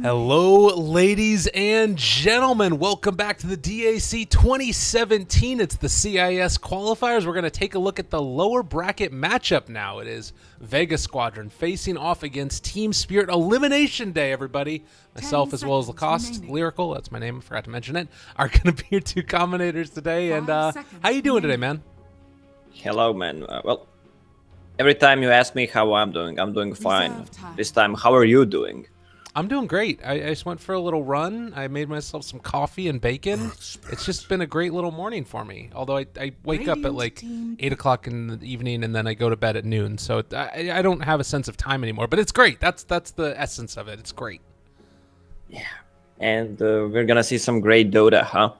Hello, ladies and gentlemen. Welcome back to the DAC 2017. It's the CIS Qualifiers. We're going to take a look at the lower bracket matchup now. It is Vega Squadron facing off against Team Spirit Elimination Day, everybody. Myself, as well as Lacoste, Lyrical, that's my name, I forgot to mention it, are going to be your two commentators today. And how you doing today, man? Hello, man. Well, every time you ask me how I'm doing fine. This time, how are you doing? I'm doing great. I just went for a little run. I made myself some coffee and bacon. It's just been a great little morning for me. Although I wake up at like 8 o'clock in the evening and then I go to bed at noon. So I don't have a sense of time anymore. But it's great. That's the essence of it. It's great. Yeah. And we're going to see some great Dota, huh?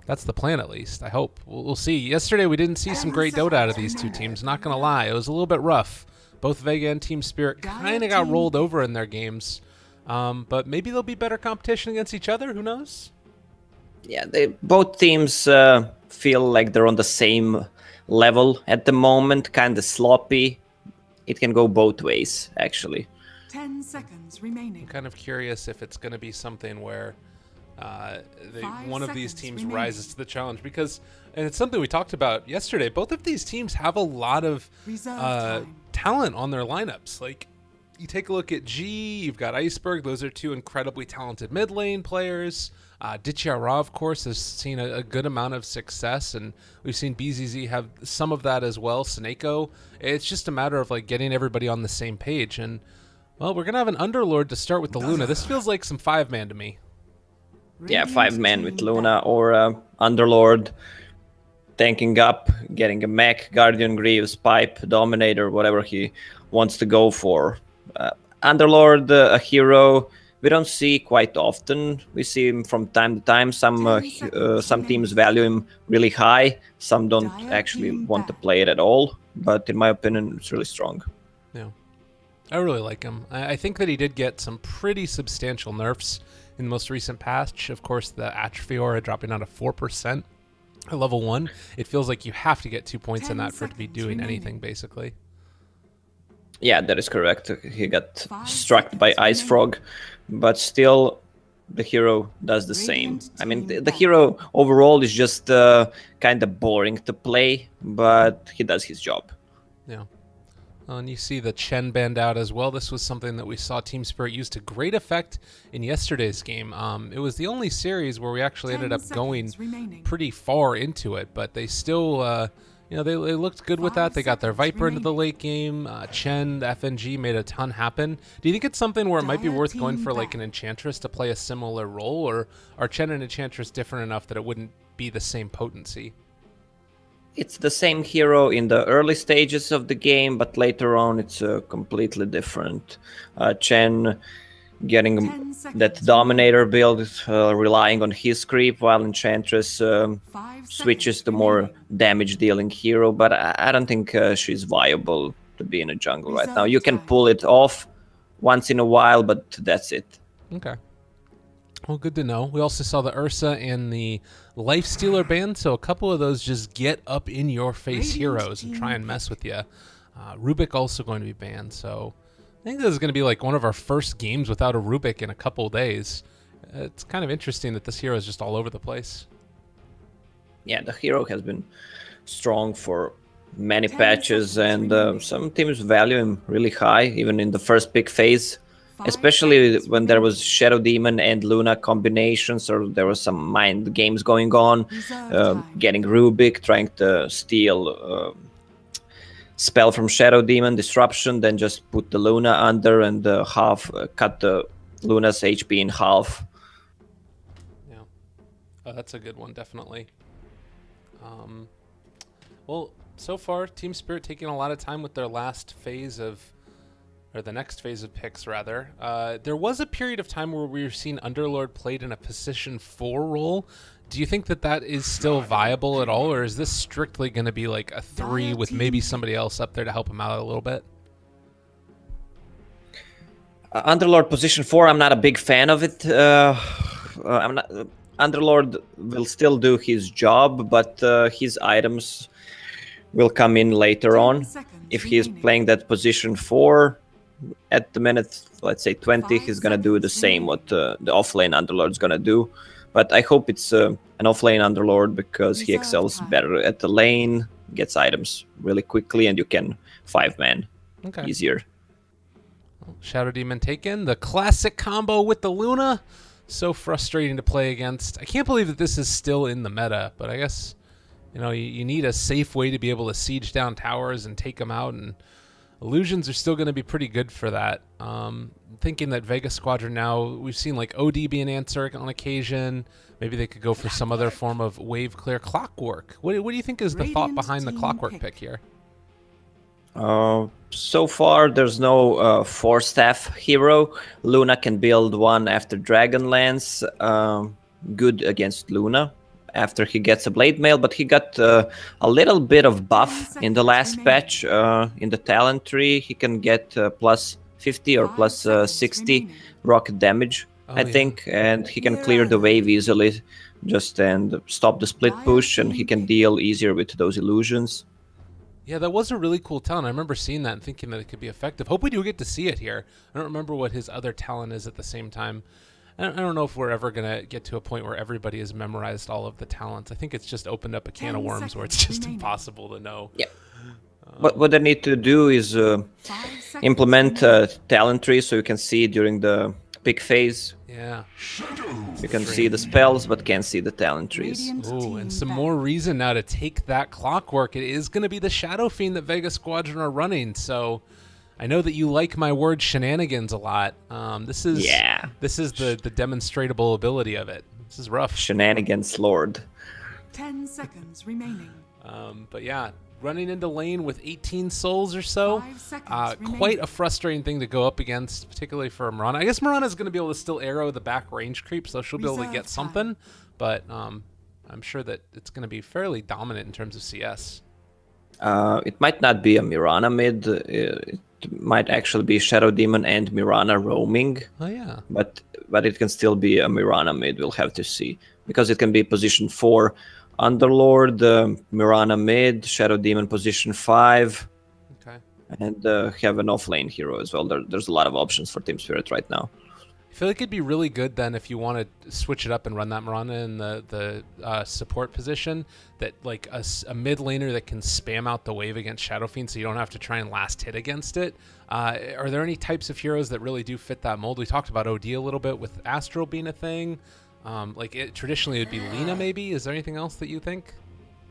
That's the plan, at least. I hope. We'll see. Yesterday we didn't see some great Dota out of these two teams. Not going to lie. It was a little bit rough. Both Vega and Team Spirit kind of got rolled over in their games. But maybe there'll be better competition against each other. Who knows? Yeah, both teams feel like they're on the same level at the moment, kind of sloppy. It can go both ways, actually. 10 seconds remaining. I'm kind of curious if it's going to be something where one of these teams rises to the challenge. Because, and it's something we talked about yesterday, both of these teams have a lot of talent on their lineups. Like, you take a look at G, you've got Iceberg. Those are two incredibly talented mid lane players. Dichiara, of course, has seen a good amount of success, and we've seen BZZ have some of that as well. Seneko. It's just a matter of like getting everybody on the same page. And, well, we're going to have an Underlord to start with the Luna. This feels like some 5-man to me. Yeah, 5-man with Luna or Underlord tanking up, getting a mech, Guardian Greaves, Pipe, Dominator, whatever he wants to go for. Underlord, a hero we don't see quite often. We see him from time to time. Some teams value him really high. Some don't actually want to play it at all. But in my opinion, it's really strong. Yeah, I really like him. I think that he did get some pretty substantial nerfs in the most recent patch. Of course, the Atrophy Aura dropping out of 4% at level 1. It feels like you have to get 2 points in that for it to be doing anything, basically. Yeah, that is correct. He got struck by Ice Frog, but still the hero does the same. I mean, the hero overall is just kind of boring to play, but he does his job. Yeah. And you see the Chen banned out as well. This was something that we saw Team Spirit use to great effect in yesterday's game. It was the only series where we actually ended up going pretty far into it, but they still... they looked good with that. They got their Viper into the late game. Chen, the FNG made a ton happen. Do you think it's something where it might be worth going for like an Enchantress to play a similar role, or are Chen and Enchantress different enough that it wouldn't be the same potency? It's the same hero in the early stages of the game, but later on it's completely different. Chen getting that Dominator build, relying on his creep, while Enchantress switches to more damage-dealing hero, but I don't think she's viable to be in a jungle right now. You can pull it off once in a while, but that's it. Okay. Well, good to know. We also saw the Ursa and the Lifestealer banned, so a couple of those just get up in your face heroes and try and mess with you. Rubik also going to be banned, so I think this is going to be like one of our first games without a Rubik in a couple of days. It's kind of interesting that this hero is just all over the place. Yeah, the hero has been strong for many patches, and some teams value him really high, even in the first pick phase, especially when there was Shadow Demon and Luna combinations, or there was some mind games going on, getting Rubik, trying to steal spell from Shadow Demon, Disruption, then just put the Luna under and cut the Luna's HP in half. Yeah, that's a good one, definitely. Well, so far, Team Spirit taking a lot of time with their last phase of, or the next phase of picks, rather. There was a period of time where we were seeing Underlord played in a position 4 role. Do you think that that is still viable at all, or is this strictly going to be like a 3 with maybe somebody else up there to help him out a little bit? Underlord position 4, I'm not a big fan of it. Underlord will still do his job, but his items will come in later on. If he's playing that position 4, at the minute, let's say 20, he's gonna do the same what the offlane Underlord's gonna do. But I hope it's an offlane Underlord because he excels better at the lane, gets items really quickly, and you can 5-man easier. Shadow Demon taken. The classic combo with the Luna. So frustrating to play against. I can't believe that this is still in the meta, but I guess, you know, you need a safe way to be able to siege down towers and take them out, and illusions are still going to be pretty good for that. Thinking that Vega Squadron now, we've seen like OD be an answer on occasion. Maybe they could go for some other form of wave clear clockwork. What do you think is the thought behind the clockwork pick here? So far, there's no 4-staff hero. Luna can build one after Dragonlance. Good against Luna after he gets a blade mail, but he got a little bit of buff in the last patch. In the talent tree, he can get plus 50 or plus 60 rocket damage, I think, and he can clear the wave easily and stop the split push, and he can deal easier with those illusions. Yeah, that was a really cool talent. I remember seeing that and thinking that it could be effective. Hope we do get to see it here. I don't remember what his other talent is at the same time. I don't know if we're ever going to get to a point where everybody has memorized all of the talents. I think it's just opened up a can of worms where it's just impossible to know. Yeah. But what they need to do is implement talent tree so you can see during the pick phase. Yeah. You can see the spells, but can't see the talent trees. Oh, and some more reason now to take that clockwork. It is going to be the Shadow Fiend that Vega Squadron are running, so I know that you like my word shenanigans a lot. This is the demonstratable ability of it. This is rough. Shenanigans Lord. 10 seconds remaining. But yeah, running into lane with 18 souls or so. Quite a frustrating thing to go up against, particularly for Mirana. I guess Mirana is going to be able to still arrow the back range creep, so she'll be able to get something. But I'm sure that it's going to be fairly dominant in terms of CS. It might not be a Mirana mid. It might actually be Shadow Demon and Mirana roaming. Oh yeah. But it can still be a Mirana mid. We'll have to see, because it can be position 4 Underlord, Mirana mid, Shadow Demon position 5. Okay. And have an offlane hero as well. There's a lot of options for Team Spirit right now. I feel like it'd be really good then if you want to switch it up and run that Mirana in the support position, that like a mid laner that can spam out the wave against Shadow Fiend so you don't have to try and last hit against it. Are there any types of heroes that really do fit that mold? We talked about OD a little bit with Astral being a thing. Traditionally it would be Lina maybe. Is there anything else that you think?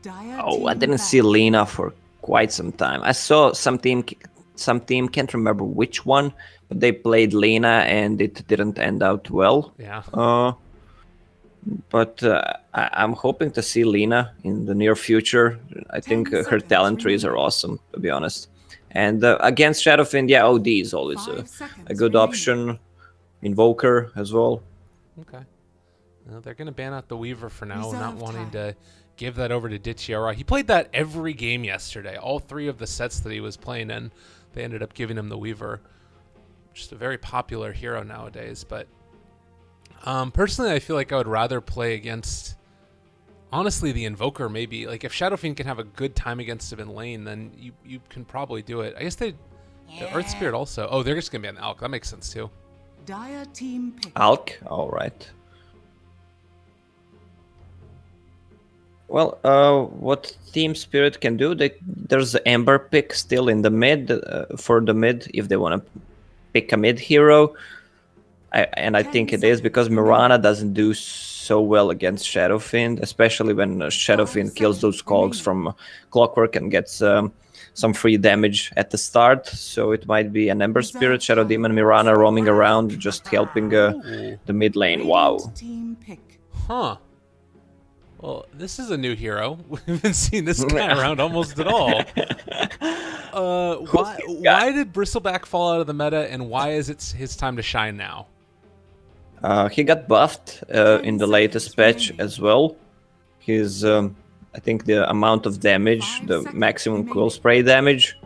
Oh, I didn't see Lina for quite some time. I saw some team, can't remember which one, but they played Lina and it didn't end out well. Yeah. But I'm hoping to see Lina in the near future. I think her talent trees are awesome, to be honest. And against Shadow Fiend, yeah, OD is always a good option. Invoker as well. Okay. Well, they're going to ban out the Weaver for now, not wanting to give that over to Ditchiara. He played that every game yesterday. All 3 of the sets that he was playing in, they ended up giving him the Weaver. Just a very popular hero nowadays. But personally, I feel like I would rather play against, honestly, the Invoker maybe. Like if Shadow Fiend can have a good time against him in lane, then you can probably do it. I guess the Earth Spirit also. Oh, they're just going to be an Alk. That makes sense too. Dire team pick. Alk? All right. Well, what Team Spirit can do, there's the Ember pick still in the mid, for the mid, if they want to pick a mid hero. I think it is, because Mirana doesn't do so well against Shadow Fiend, especially when Shadow Fiend kills those cogs from Clockwork and gets some free damage at the start. So it might be an Ember Spirit, Shadow Demon, Mirana roaming around, just helping the mid lane. Wow. Huh. Well, this is a new hero. We haven't seen this guy around almost at all. Why did Bristleback fall out of the meta, and why is it his time to shine now? He got buffed in the latest patch as well. His, I think the amount of damage, the maximum cool spray damage,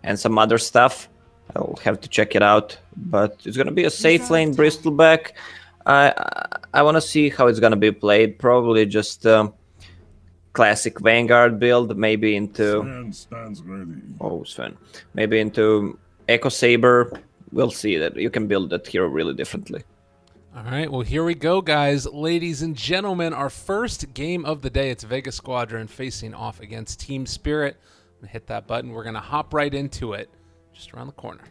and some other stuff. I'll have to check it out. But it's going to be a safe lane Bristleback. I want to see how it's going to be played. Probably just classic Vanguard build, maybe into... Stands ready. Oh, Sven. Maybe into Echo Saber, we'll see that you can build that hero really differently. All right, well, here we go, guys. Ladies and gentlemen, our first game of the day. It's Vega Squadron facing off against Team Spirit. I'm going to hit that button. We're going to hop right into it just around the corner.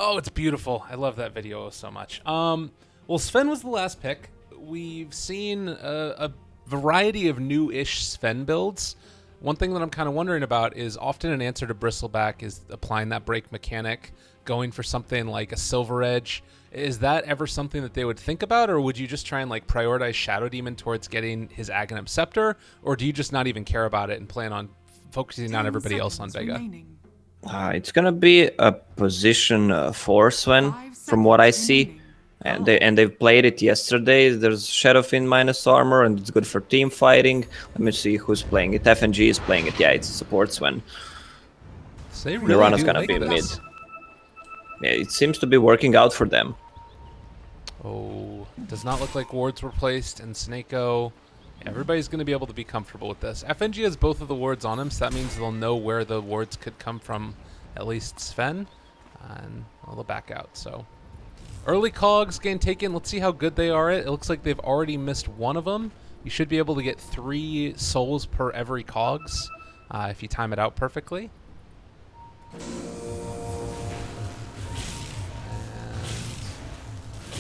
Oh, it's beautiful. I love that video so much. Well, Sven was the last pick. We've seen a variety of new-ish Sven builds. One thing that I'm kind of wondering about is often an answer to Bristleback is applying that break mechanic, going for something like a Silver Edge. Is that ever something that they would think about, or would you just try and like prioritize Shadow Demon towards getting his Aghanim Scepter, or do you just not even care about it and plan on focusing on everybody else on Vega? It's gonna be a position for Sven, from what I see. And they've played it yesterday. There's Shadowfiend minus armor, and it's good for team fighting. Let me see who's playing it. FNG is playing it. Yeah, it's a support Sven. So really Mirana's gonna be mid. Yeah, it seems to be working out for them. Oh, does not look like wards were placed, and Snako. Everybody's going to be able to be comfortable with this. FNG has both of the wards on him, so that means they'll know where the wards could come from, at least Sven, and they'll back out. So early cogs getting taken. Let's see how good they are. It looks like they've already missed one of them. You should be able to get 3 souls per every cogs if you time it out perfectly. And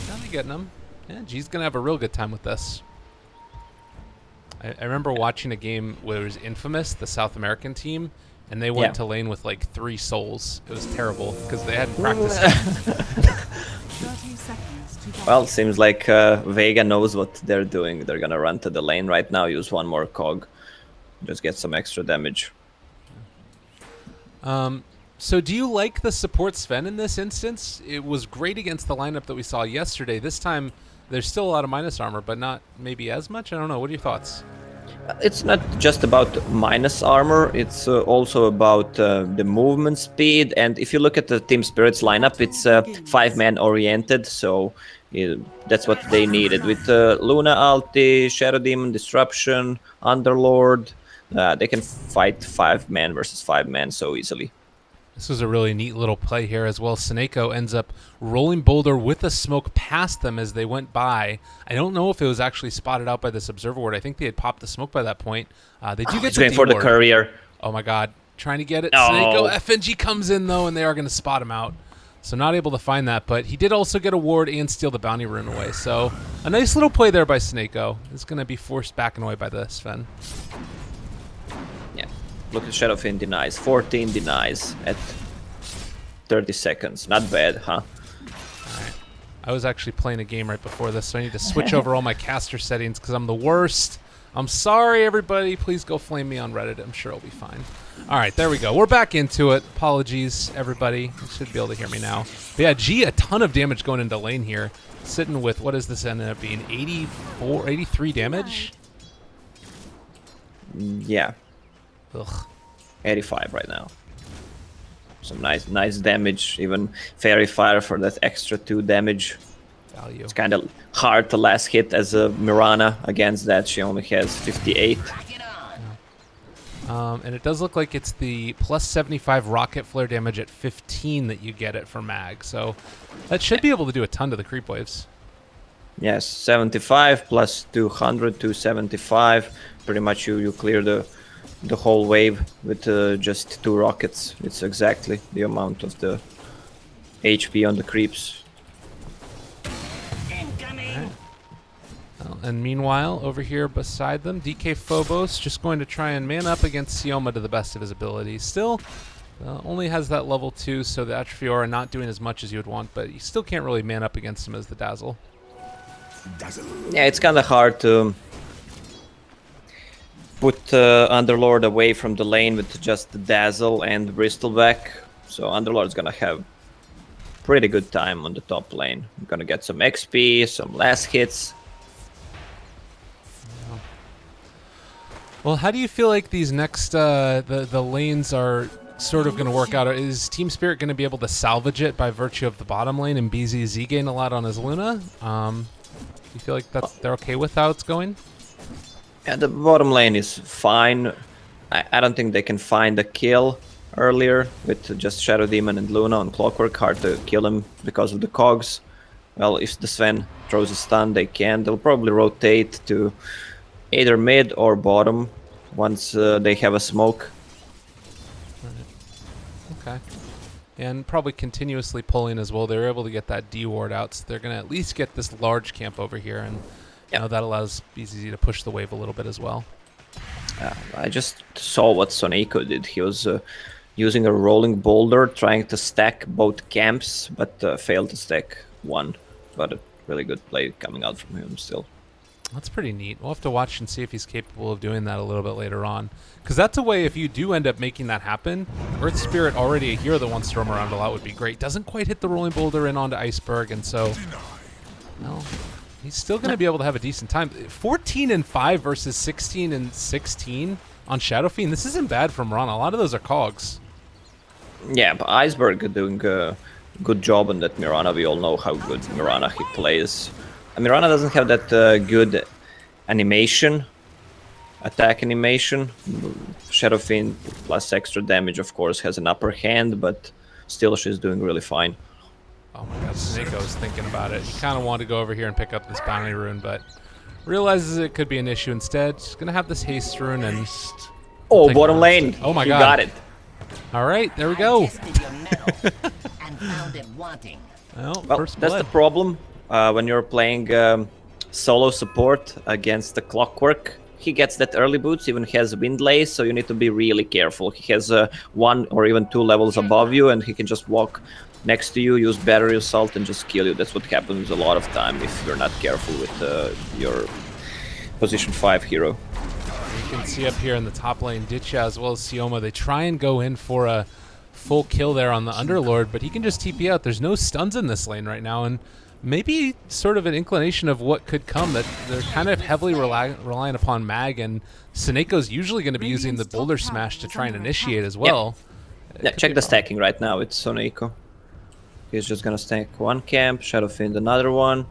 now they're getting them. Yeah, G's going to have a real good time with this. I remember watching a game where it was Infamous, the South American team, and they went to lane with like 3 souls. It was terrible because they hadn't practiced it. Well, seems like Vega knows what they're doing. They're gonna run to the lane right now, use 1 more cog, just get some extra damage. So do you like the support Sven in this instance? It was great against the lineup that we saw yesterday. This time, there's still a lot of minus armor, but not maybe as much? I don't know. What are your thoughts? It's not just about minus armor, it's also about the movement speed. And if you look at the Team Spirit's lineup, it's 5-man oriented, so that's what they needed. With Luna ulti, Shadow Demon, Disruption, Underlord, they can fight 5-man versus 5-man so easily. This was a really neat little play here as well. Snako ends up rolling Boulder with a smoke past them as they went by. I don't know if it was actually spotted out by this observer ward. I think they had popped the smoke by that point. They do get going for the courier. Oh my god. Trying to get it. No. Snako. FNG comes in though, and they are going to spot him out. So not able to find that, but he did also get a ward and steal the bounty rune away. So a nice little play there by Snako. It's going to be forced back and away by the Sven. Yeah. Look at Shadowfiend denies. 14 denies at 30 seconds. Not bad, huh? Alright. I was actually playing a game right before this, so I need to switch over all my caster settings because I'm the worst. I'm sorry, everybody. Please go flame me on Reddit. I'm sure it'll be fine. Alright, there we go. We're back into it. Apologies, everybody. You should be able to hear me now. But yeah, G, a ton of damage going into lane here. Sitting with, what does this end up being? 83 damage? Yeah. Ugh. 85 right now. Some nice damage. Even Fairy Fire for that extra 2 damage. Value. It's kind of hard to last hit as a Mirana. Against that, she only has 58. And it does look like it's the plus 75 rocket flare damage at 15 that you get it for mag. So that should be able to do a ton to the creep waves. Yes, 75 plus 200, 275. Pretty much you clear the whole wave with just 2 rockets. It's exactly the amount of the HP on the creeps. Right. Well, and meanwhile, over here beside them, DK Phobos just going to try and man up against Sioma to the best of his abilities. Still only has that level 2, so the Atrophy Aura not doing as much as you would want, but you still can't really man up against him as the Dazzle. Yeah, it's kind of hard to put Underlord away from the lane with just the Dazzle and Bristleback. So Underlord's gonna have pretty good time on the top lane. Gonna get some XP, some last hits. Well, how do you feel like these next the lanes are sort of going to work out? Is Team Spirit going to be able to salvage it by virtue of the bottom lane and BZZ gain a lot on his Luna? Do you feel like they're okay with how it's going? Yeah, the bottom lane is fine. I don't think they can find a kill. earlier with just Shadow Demon and Luna on Clockwork. Hard to kill him because of the cogs. Well, if the Sven throws a stun, they can. They'll probably rotate to either mid or bottom once they have a smoke. Okay. And probably continuously pulling as well. They're able to get that D ward out, so they're going to at least get this large camp over here, and you know, that allows BZZ to push the wave a little bit as well. I just saw what Soneko did. He was using a rolling boulder, trying to stack both camps, but failed to stack one. But a really good play coming out from him still. That's pretty neat. We'll have to watch and see if he's capable of doing that a little bit later on. Because that's a way, if you do end up making that happen, Earth Spirit, already a hero that wants to roam around a lot, would be great. Doesn't quite hit the rolling boulder in onto Iceberg, and so, well, he's still going to be able to have a decent time. 14-5 versus 16-16 on Shadow Fiend. This isn't bad from Ron. A lot of those are cogs. Yeah, but Iceberg doing a good job on that Mirana. We all know how good Mirana he plays. Mirana doesn't have that good animation, attack animation. Shadow Fiend plus extra damage, of course, has an upper hand, but still she's doing really fine. Oh my god, Snakeo's thinking about it. He kind of wanted to go over here and pick up this bounty rune, but realizes it could be an issue instead. Just going to have this haste rune and... Oh, bottom lane! Oh my he god. got it. All right, there we go. Well, That's the problem when you're playing solo support against the Clockwork. He gets that early boots, even has wind lace, so you need to be really careful. He has 1 or even 2 levels above you, and he can just walk next to you, use battery assault, and just kill you. That's what happens a lot of time if you're not careful with your position 5 hero. You can see up here in the top lane, Ditcha as well as Sioma, they try and go in for a full kill there on the Underlord, but he can just TP out. There's no stuns in this lane right now, and maybe sort of an inclination of what could come, that they're kind of heavily relying upon Mag, and Soneko's usually going to be using the Boulder Smash to try and initiate as well. Yeah, check the stacking right now. It's Soneko. He's just going to stack 1 camp, Shadow Fiend another one.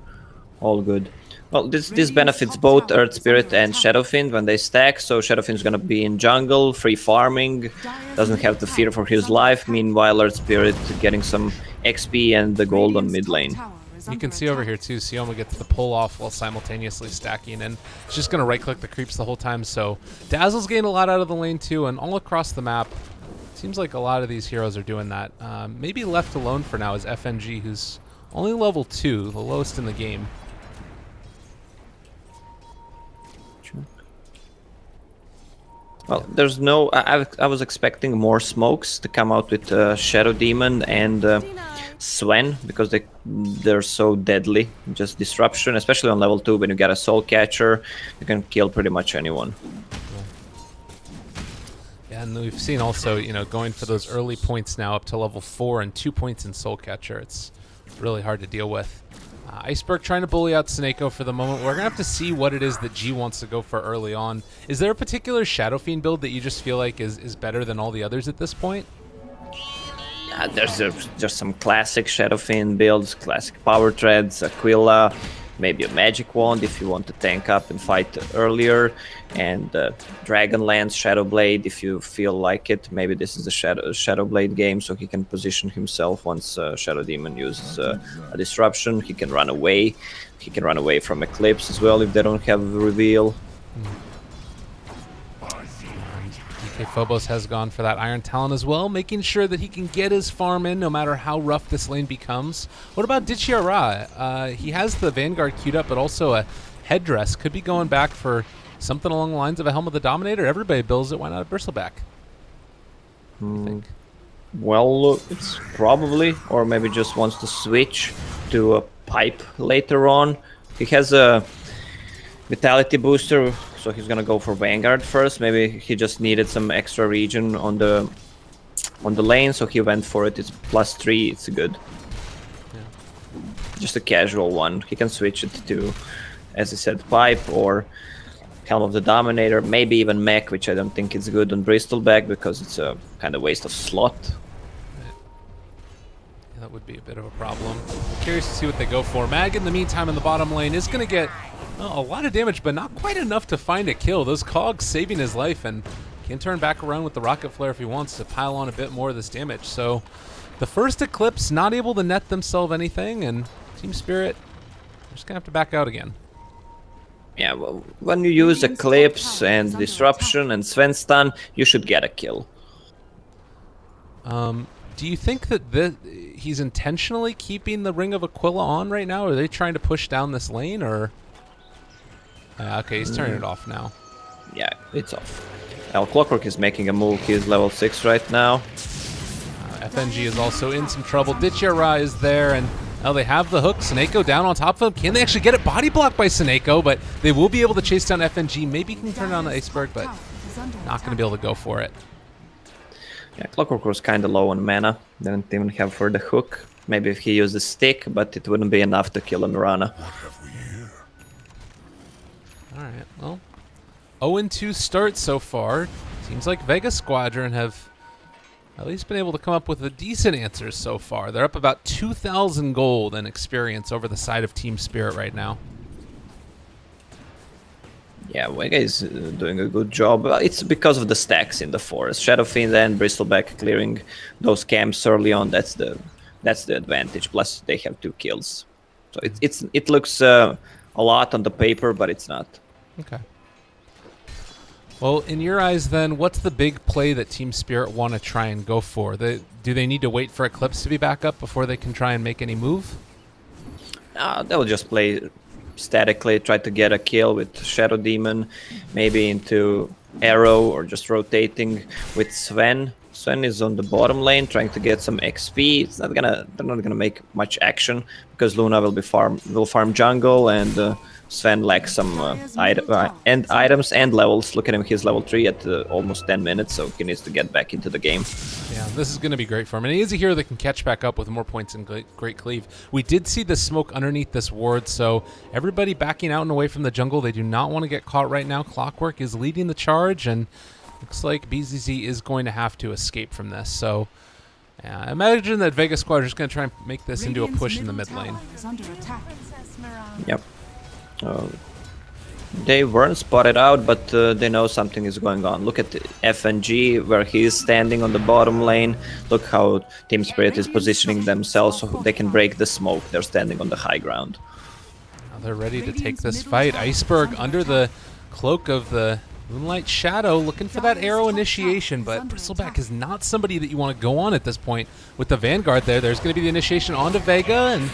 All good. Well, this benefits both Earth Spirit and Shadow Fiend when they stack, so Shadow Fiend's gonna be in jungle, free farming, doesn't have to fear for his life, meanwhile Earth Spirit getting some XP and the gold on mid lane. You can see over here too, Sioma gets the pull off while simultaneously stacking, and it's just gonna right click the creeps the whole time, so Dazzle's getting a lot out of the lane too, and all across the map, seems like a lot of these heroes are doing that. Maybe left alone for now is FNG, who's only level 2, the lowest in the game. Well, there's no... I was expecting more smokes to come out with Shadow Demon and Sven, because they're so deadly. Just disruption, especially on level 2, when you get a Soul Catcher, you can kill pretty much anyone. Yeah, and we've seen also, you know, going for those early points now up to level 4 and 2 points in Soul Catcher. It's really hard to deal with. Iceberg trying to bully out Soneko for the moment. We're going to have to see what it is that G wants to go for early on. Is there a particular Shadow Fiend build that you just feel like is better than all the others at this point? There's just some classic Shadow Fiend builds, classic Power Treads, Aquila, maybe a Magic Wand if you want to tank up and fight earlier, and Dragonlance, Shadow Blade if you feel like it. Maybe this is a Shadow Blade game, so he can position himself once Shadow Demon uses a disruption. He can run away. He can run away from Eclipse as well if they don't have a reveal. DK Phobos has gone for that Iron Talon as well, making sure that he can get his farm in no matter how rough this lane becomes. What about Ditchiara? He has the Vanguard queued up, but also a headdress. Could be going back for something along the lines of a Helm of the Dominator. Everybody builds it. Why not a Bristleback? I think. Well, it's probably, or maybe just wants to switch to a pipe later on. He has a Vitality booster, so he's gonna go for Vanguard first. Maybe he just needed some extra regen on the lane, so he went for it. It's +3, it's good. Yeah. Just a casual one. He can switch it to, as I said, pipe or Helm of the Dominator, maybe even mech, which I don't think is good on Bristleback because it's a kind of waste of slot. Yeah, that would be a bit of a problem. I'm curious to see what they go for. Mag, in the meantime, in the bottom lane, is going to get a lot of damage, but not quite enough to find a kill. Those cogs saving his life, and can turn back around with the rocket flare if he wants to pile on a bit more of this damage. So the first Eclipse not able to net themselves anything, and Team Spirit just gonna have to back out again. Yeah, well, when you use Eclipse and Disruption and Sven stun, you should get a kill. Do you think that he's intentionally keeping the Ring of Aquila on right now? Are they trying to push down this lane, or? Okay, he's turning it off now. Yeah, it's off. Clockwork is making a move. He's level 6 right now. FNG is also in some trouble. Ditchara is there, and now they have the hook. Seneko down on top of him. Can they actually get it? Body blocked by Seneko, but they will be able to chase down FNG. Maybe he can turn down the Iceberg, but not going to be able to go for it. Yeah, Clockwork was kind of low on mana. Didn't even have for the hook. Maybe if he used the stick, but it wouldn't be enough to kill a Mirana. Alright, well, 0-2 start so far. Seems like Vega Squadron have at least been able to come up with a decent answers so far. They're up about 2,000 gold and experience over the side of Team Spirit right now. Yeah, Vega is doing a good job. It's because of the stacks in the forest. Shadowfiend and Bristleback clearing those camps early on. That's the advantage. Plus, they have 2 kills. So it looks a lot on the paper, but it's not. Okay. Well, in your eyes, then, what's the big play that Team Spirit want to try and go for? Do they need to wait for Eclipse to be back up before they can try and make any move? They'll just play statically, try to get a kill with Shadow Demon, maybe into Arrow, or just rotating with Sven. Sven is on the bottom lane trying to get some XP. They're not gonna make much action because Luna will farm jungle, and Sven lacks some items and levels. Look at him, he's level 3 at almost 10 minutes, so he needs to get back into the game. Yeah, this is going to be great for him. And he is a hero that can catch back up with more points in Great Cleave. We did see the smoke underneath this ward, so everybody backing out and away from the jungle. They do not want to get caught right now. Clockwork is leading the charge, and looks like BZZ is going to have to escape from this. So I imagine that Vega Squad is going to try and make this into a push in the mid lane. Yep. They weren't spotted out, but they know something is going on. Look at FNG, where he is standing on the bottom lane. Look how Team Spirit is positioning themselves so they can break the smoke. They're standing on the high ground. Now they're ready to take this fight. Iceberg under the cloak of the Moonlight Shadow, looking for that arrow initiation, but Bristleback is not somebody that you want to go on at this point. With the Vanguard there, there's going to be the initiation onto Vega, and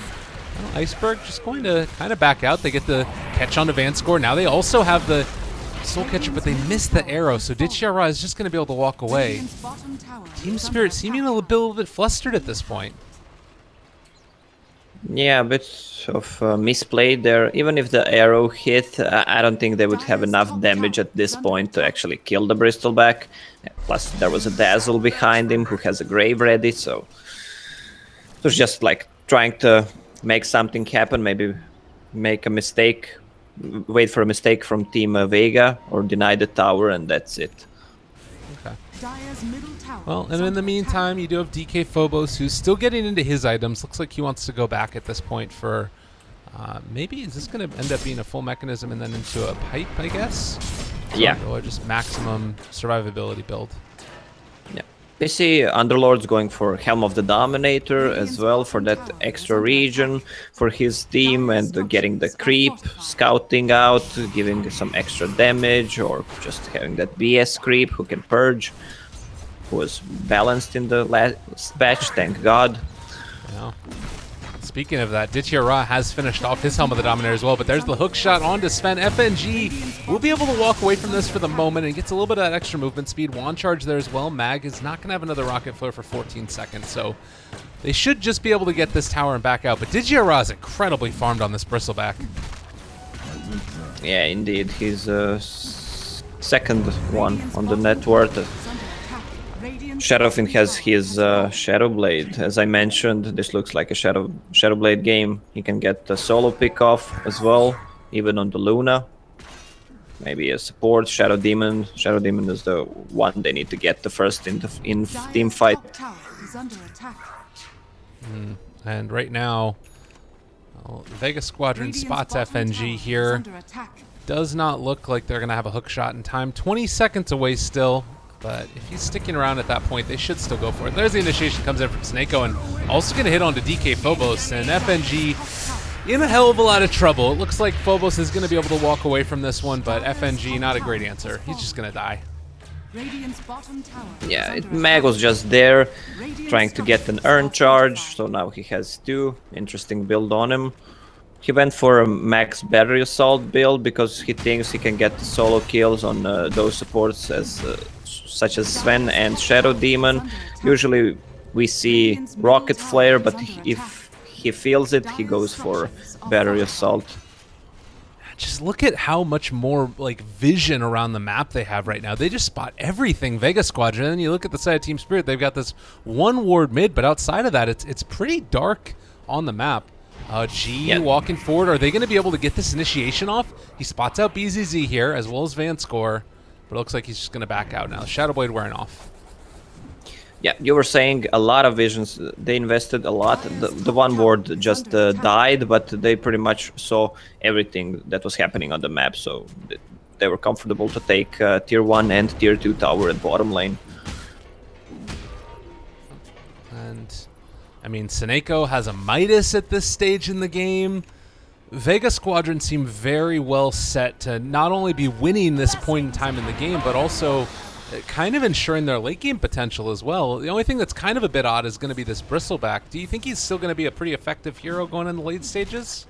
Iceberg just going to kind of back out. They get the catch onto Vanscore. Now they also have the Soul Catcher, but they missed the arrow, so Ditchiara is just going to be able to walk away. Team Spirit seeming a little bit flustered at this point. Yeah, a bit of misplay there. Even if the arrow hit, I don't think they would have enough damage at this point to actually kill the Bristleback. Plus, there was a Dazzle behind him who has a Grave ready, so it was just like trying to make something happen, maybe make a mistake, wait for a mistake from Team Vega, or deny the tower, and that's it. Okay. Well, and in the meantime, you do have DK Phobos, who's still getting into his items. Looks like he wants to go back at this point for maybe, is this going to end up being a full mechanism and then into a pipe, I guess? Yeah. Or just maximum survivability build. Yeah. We see Underlords going for Helm of the Dominator as well for that extra region for his team, and getting the creep, scouting out, giving some extra damage, or just having that BS creep who can purge, who was balanced in the last batch, thank God. Yeah. Speaking of that, Ditchiara has finished off his Helm of the Dominator as well, but there's the hook shot onto Sven. FNG will be able to walk away from this for the moment and gets a little bit of that extra movement speed. Wand charge there as well. Mag is not going to have another rocket flare for 14 seconds, so they should just be able to get this tower and back out. But Ditchiara is incredibly farmed on this Bristleback. Yeah, indeed. He's second one on the net worth. Shadowfiend has his Shadow Blade. As I mentioned, this looks like a Shadow Blade game. He can get the solo pick off as well, even on the Luna. Maybe a support, Shadow Demon. Shadow Demon is the one they need to get the first in team fight. And right now, Vega Squadron spots FNG here. Does not look like they're going to have a hook shot in time. 20 seconds away still. But if he's sticking around at that point, they should still go for it. There's the initiation comes in from Snako, and also going to hit onto DK Phobos, and FNG in a hell of a lot of trouble. It looks like Phobos is going to be able to walk away from this one, but FNG, not a great answer. He's just going to die. Yeah, Mag was just there, trying to get an earn charge, so now he has 2. Interesting build on him. He went for a max battery assault build because he thinks he can get solo kills on those supports as such as Sven and Shadow Demon. Usually we see Rocket Flare, but if he feels it, he goes for battery assault. Just look at how much more like vision around the map they have right now. They just spot everything, Vega Squadron. And then you look at the side of Team Spirit, they've got this one ward mid, but outside of that, it's pretty dark on the map. G walking forward. Are they going to be able to get this initiation off? He spots out BZZ here, as well as Van Score, but it looks like he's just going to back out now. Shadow Blade wearing off. Yeah, you were saying a lot of visions. They invested a lot. The one ward just died, but they pretty much saw everything that was happening on the map, so they were comfortable to take tier 1 and tier 2 tower at bottom lane. And I mean, Seneko has a Midas at this stage in the game. Vega Squadron seem very well set to not only be winning this point in time in the game, but also kind of ensuring their late game potential as well. The only thing that's kind of a bit odd is going to be this Bristleback. Do you think he's still going to be a pretty effective hero going in the late stages?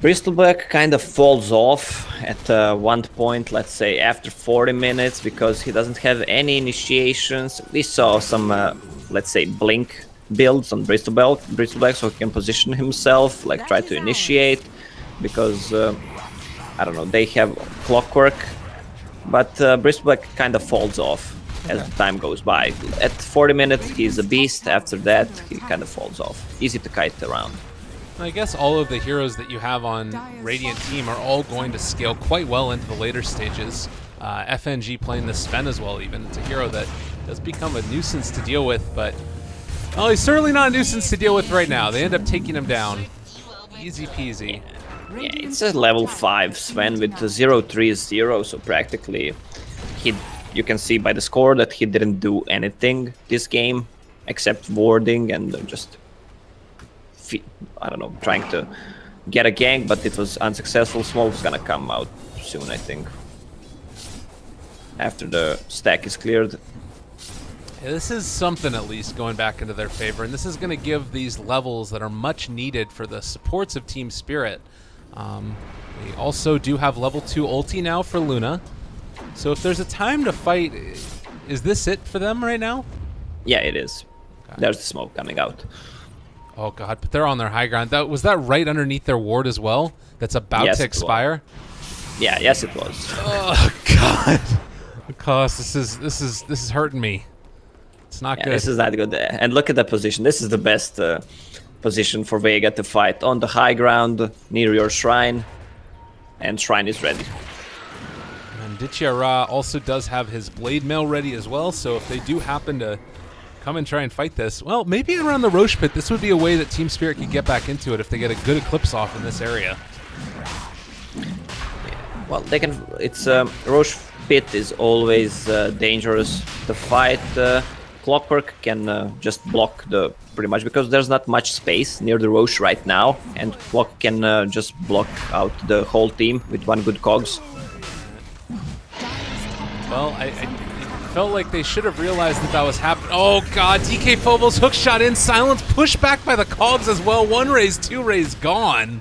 Bristleback kind of falls off at one point, let's say after 40 minutes, because he doesn't have any initiations. We saw some, let's say, blink builds on Bristleback, so he can position himself, like try to initiate, because, I don't know, they have clockwork, but Bristleback kind of falls off as the time goes by. At 40 minutes, he's a beast. After that, he kind of falls off. Easy to kite around. I guess all of the heroes that you have on Radiant team are all going to scale quite well into the later stages. FNG playing the Sven as well even. It's a hero that does become a nuisance to deal with, but well, he's certainly not a nuisance to deal with right now. They end up taking him down. Easy peasy. Yeah, it's a level 5 Sven with 0-3-0, so practically you can see by the score that he didn't do anything this game except warding and just I don't know, trying to get a gank, but it was unsuccessful. Smoke's gonna come out soon, I think, after the stack is cleared. Yeah, this is something at least going back into their favor, and this is going to give these levels that are much needed for the supports of Team Spirit. We also do have level 2 ulti now for Luna, so if there's a time to fight, is this it for them right now? Yeah, it is. Okay. There's the smoke coming out. Oh god, but they're on their high ground. Was that right underneath their ward as well? That's about to expire? Yeah, yes it was. Oh god. Because this is hurting me. It's not good. This is not good. And look at the position. This is the best position for Vega to fight. On the high ground, near your shrine. And shrine is ready. And Ditya also does have his blade mail ready as well, so if they do happen to come and try and fight this, well, maybe around the Roche pit, this would be a way that Team Spirit could get back into it if they get a good eclipse off in this area. Well, they can. It's Roche pit is always dangerous to fight. Clockwork can just block the pretty much because there's not much space near the Roche right now, and Clock can just block out the whole team with one good cogs. Well, I felt like they should have realized that was happening. Oh god, DK Phobos hook shot in, silence pushed back by the cogs as well. 1 raise, 2 raise gone.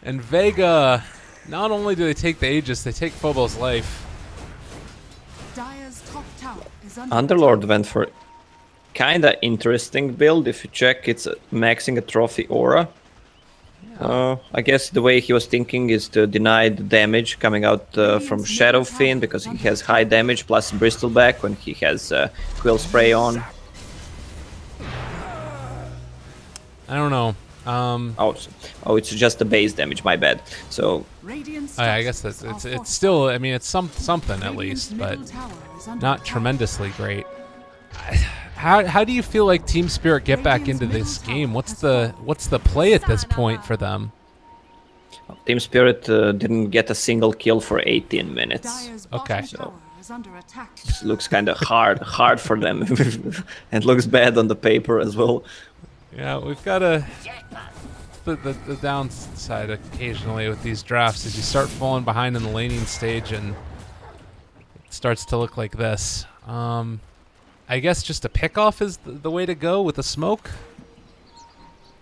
And Vega, not only do they take the Aegis, they take Phobos' life. Underlord went for kinda interesting build. If you check, it's maxing a trophy aura. I guess the way he was thinking is to deny the damage coming out from Shadow Fiend because he has high damage plus Bristleback when he has Quill Spray on. I don't know. Oh, it's just the base damage. My bad. So I guess it's still. I mean, it's something at least, but not tremendously great. How do you feel like Team Spirit get back into this game? What's the play at this point for them? Team Spirit didn't get a single kill for 18 minutes. Dire's Okay. bottom tower is under attack. This looks kind of hard for them. And looks bad on the paper as well. Yeah, we've got the downside occasionally with these drafts is you start falling behind in the laning stage and it starts to look like this. I guess just a pickoff is the way to go with the smoke.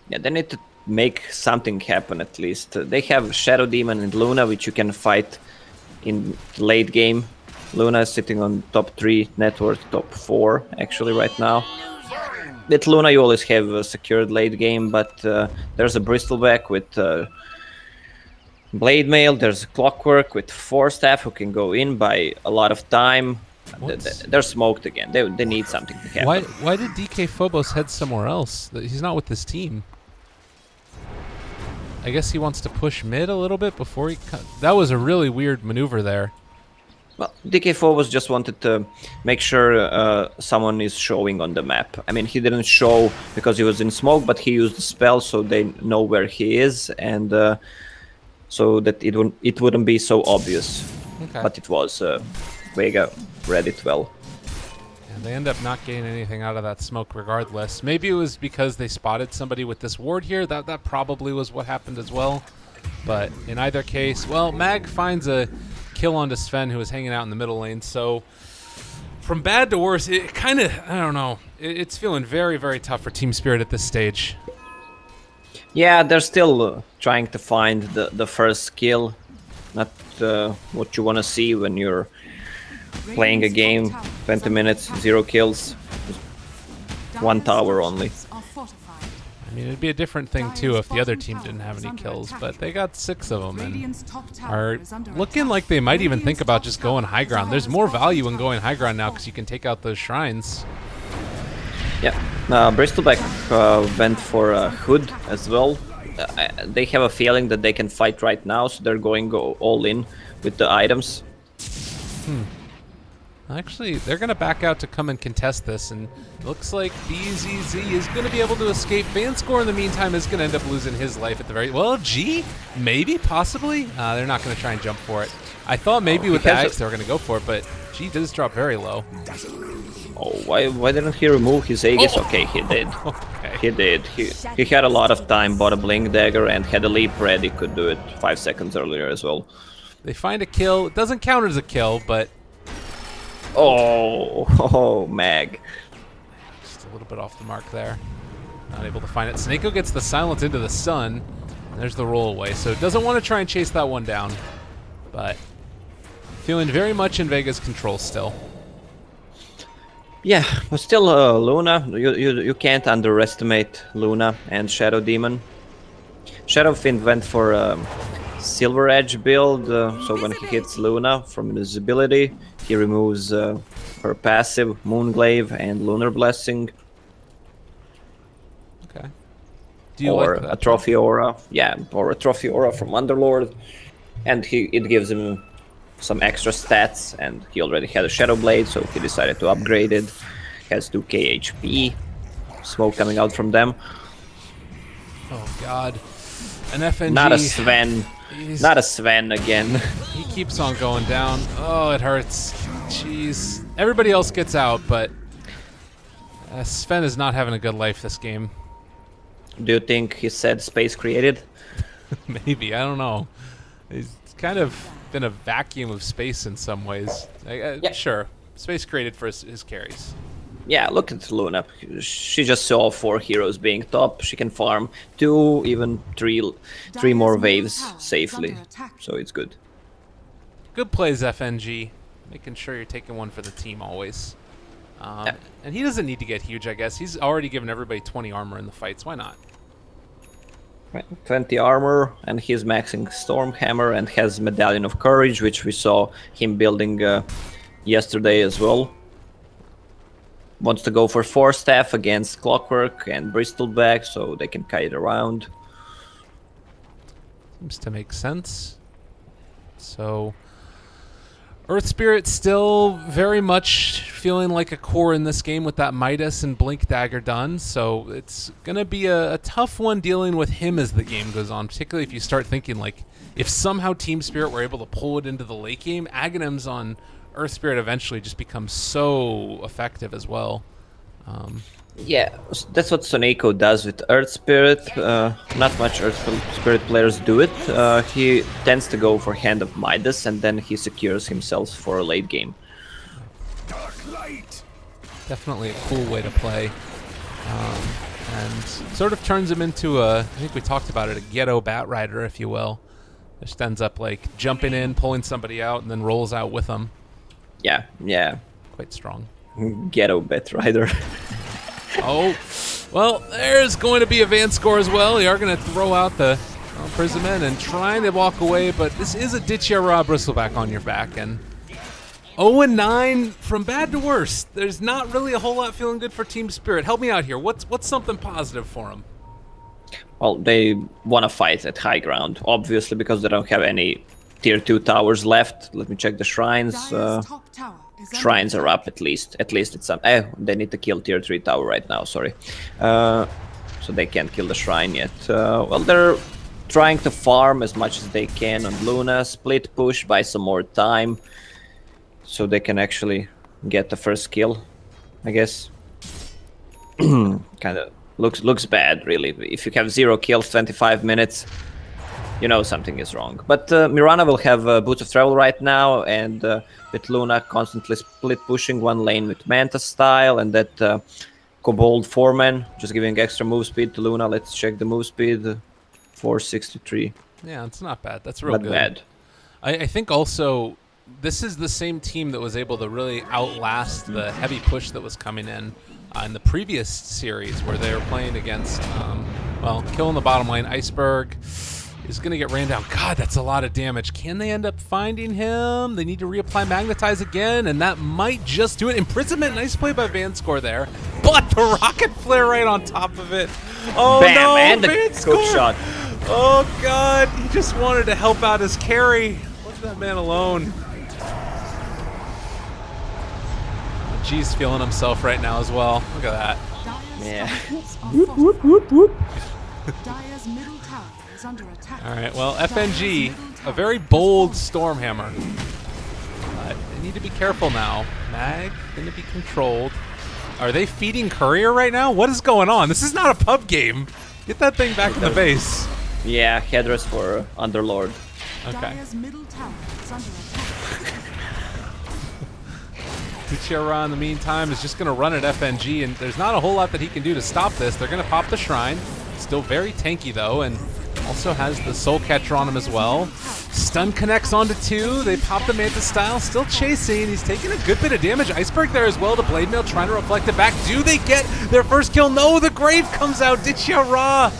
Yeah, they need to make something happen at least. They have Shadow Demon and Luna, which you can fight in late game. Luna is sitting on top 3, net worth top 4 actually right now. With Luna you always have a secured late game, but there's a Bristleback with Blade Mail, there's Clockwork with 4 staff who can go in by a lot of time. They're smoked again. They need something to happen. Why did DK Phobos head somewhere else? He's not with this team. I guess he wants to push mid a little bit before he... That was a really weird maneuver there. Well, DK Phobos just wanted to make sure someone is showing on the map. I mean, he didn't show because he was in smoke, but he used the spell so they know where he is, and so that it wouldn't be so obvious. Okay. But it was. Vega read it well. And they end up not getting anything out of that smoke regardless. Maybe it was because they spotted somebody with this ward here. That probably was what happened as well. But in either case, well, Mag finds a kill onto Sven, who was hanging out in the middle lane. So from bad to worse, it kind of, I don't know. It's feeling very, very tough for Team Spirit at this stage. Yeah, they're still trying to find the first kill. Not what you want to see when you're playing a game, 20 minutes, 0 kills, 1 tower only. I mean, it'd be a different thing too if the other team didn't have any kills, but they got 6 of them and are looking like they might even think about just going high ground. There's more value in going high ground now because you can take out those shrines. Yeah, Bristleback went for Hood as well. They have a feeling that they can fight right now, so they're going all in with the items. Actually, they're going to back out to come and contest this, and it looks like BZZ is going to be able to escape. Vanscore, in the meantime, is going to end up losing his life at the very... Well, G? Maybe? Possibly? They're not going to try and jump for it. I thought maybe with the Axe they were going to go for it, but G does drop very low. Oh, why didn't he remove his Aegis? Oh. Okay, he did. Okay. He did. He had a lot of time, bought a Blink Dagger, and had a leap ready. Could do it 5 seconds earlier as well. They find a kill. It doesn't count as a kill, but... Oh, Mag. Just a little bit off the mark there. Not able to find it. Snako gets the silence into the sun. And there's the roll away. So doesn't want to try and chase that one down. But feeling very much in Vega's control still. Yeah, but still Luna. You can't underestimate Luna and Shadow Demon. Shadowfiend went for Silver Edge build, so when he hits Luna from invisibility, he removes her passive, Moonglaive and Lunar Blessing. Okay. Do you or like that? A Trophy Aura. Yeah, or a Trophy Aura from Underlord. And it gives him some extra stats, and he already had a Shadow Blade, so he decided to upgrade it. Has 2k HP. Smoke coming out from them. Oh god. An FNG. Not a Sven. Not a Sven again. He keeps on going down. Oh, it hurts. Jeez. Everybody else gets out, but Sven is not having a good life this game. Do you think he said space created? Maybe. I don't know. It's kind of been a vacuum of space in some ways. Yeah. Sure. Space created for his carries. Yeah, look at Luna. She just saw 4 heroes being top. She can farm 2, even 3 more waves safely. So it's good. Good plays, FNG. Making sure you're taking one for the team always. Yeah. And he doesn't need to get huge, I guess. He's already given everybody 20 armor in the fights. Why not? Right, 20 armor, and he's maxing Stormhammer and has Medallion of Courage, which we saw him building yesterday as well. Wants to go for 4 staff against Clockwork and Bristleback, so they can kite around. Seems to make sense. So Earth Spirit still very much feeling like a core in this game with that Midas and Blink Dagger done, so it's going to be a tough one dealing with him as the game goes on, particularly if you start thinking, like, if somehow Team Spirit were able to pull it into the late game, Aghanims on Earth Spirit eventually just becomes so effective as well. Yeah, that's what Soneko does with Earth Spirit. Not much Earth Spirit players do it. He tends to go for Hand of Midas, and then he secures himself for a late game. Definitely a cool way to play. And sort of turns him into I think we talked about it, a ghetto Bat Rider, if you will. Just ends up like jumping in, pulling somebody out, and then rolls out with them. Yeah, yeah. Quite strong. Ghetto Bat Rider. Oh, well, there's going to be a Van score as well. They are going to throw out the imprisonment and trying to walk away, but this is a Ditchia Bristleback on your back. And 0-9 from bad to worse. There's not really a whole lot feeling good for Team Spirit. Help me out here. What's something positive for them? Well, they want to fight at high ground, obviously, because they don't have any tier 2 towers left. Let me check the shrines. Shrines are up at least. At least it's some. They need to kill tier 3 tower right now. Sorry, so they can't kill the shrine yet. Well, they're trying to farm as much as they can on Luna. Split push, buy some more time, so they can actually get the first kill. I guess. Kind of looks bad, really. If you have 0 kills, 25 minutes. You know something is wrong. But Mirana will have Boots of Travel right now, and with Luna constantly split pushing one lane with Manta style, and that Kobold 4-man just giving extra move speed to Luna. Let's check the move speed. 463. Yeah, it's not bad. That's real not good. Bad. I think also this is the same team that was able to really outlast the heavy push that was coming in the previous series where they were playing against, well, killing the bottom lane. Iceberg is going to get ran down. God, that's a lot of damage. Can they end up finding him? They need to reapply Magnetize again, and that might just do it. Imprisonment, nice play by Vanscore there. But the Rocket Flare right on top of it. Oh, bam, no, and the Vanscore. shot. Oh, God, he just wanted to help out his carry. Leave that man alone. G's feeling himself right now as well. Look at that. Yeah. All right, well, FNG, a very bold Stormhammer. They need to be careful now. Mag, going to be controlled. Are they feeding Courier right now? What is going on? This is not a pub game. Get that thing back in the base. Yeah, headrest for Underlord. Okay. Tuchera, in the meantime, is just going to run at FNG, and there's not a whole lot that he can do to stop this. They're going to pop the Shrine. Still very tanky, though, and also has the Soul Catcher on him as well. Stun connects onto 2. They pop the Manta style. Still chasing. He's taking a good bit of damage. Iceberg there as well to Blade Mail, trying to reflect it back. Do they get their first kill? No, the Grave comes out. Ditchia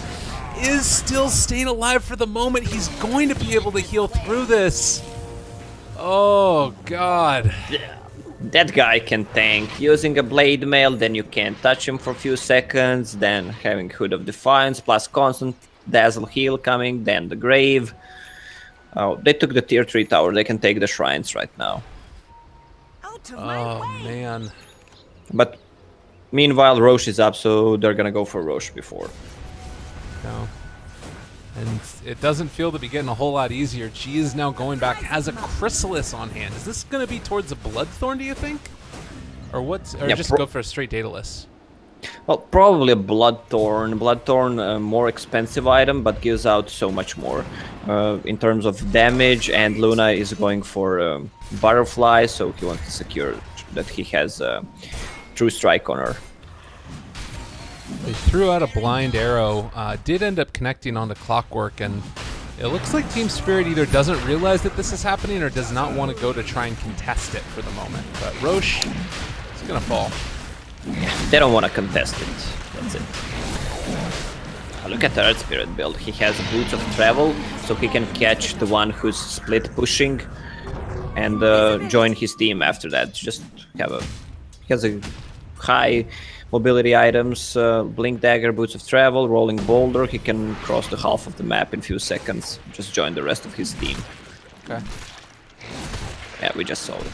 is still staying alive for the moment. He's going to be able to heal through this. Oh, God. Yeah. That guy can tank. Using a Blade Mail, then you can't touch him for a few seconds, then having Hood of Defiance, plus constant Dazzle heal coming, then the Grave. Oh, they took the tier 3 tower. They can take the shrines right now. Oh, man. But meanwhile, Roche is up, so they're gonna go for Roche before. No. And it doesn't feel to be getting a whole lot easier. G is now going back, has a Chrysalis on hand. Is this going to be towards a Bloodthorn, do you think? Or what? Or yeah, just go for a straight Daedalus? Well, probably a Bloodthorn. Bloodthorn, more expensive item, but gives out so much more in terms of damage. And Luna is going for Butterfly, so he wants to secure that he has True Strike on her. They threw out a blind arrow, did end up connecting onto Clockwork, and it looks like Team Spirit either doesn't realize that this is happening or does not want to go to try and contest it for the moment. But Roche is going to fall. They don't want to contest it. That's it. Look at the Earth Spirit build. He has Boots of Travel, so he can catch the one who's split pushing and join his team after that. Just have a... He has a high mobility items, Blink Dagger, Boots of Travel, Rolling Boulder. He can cross the half of the map in a few seconds. Just join the rest of his team. Okay. Yeah, we just saw it.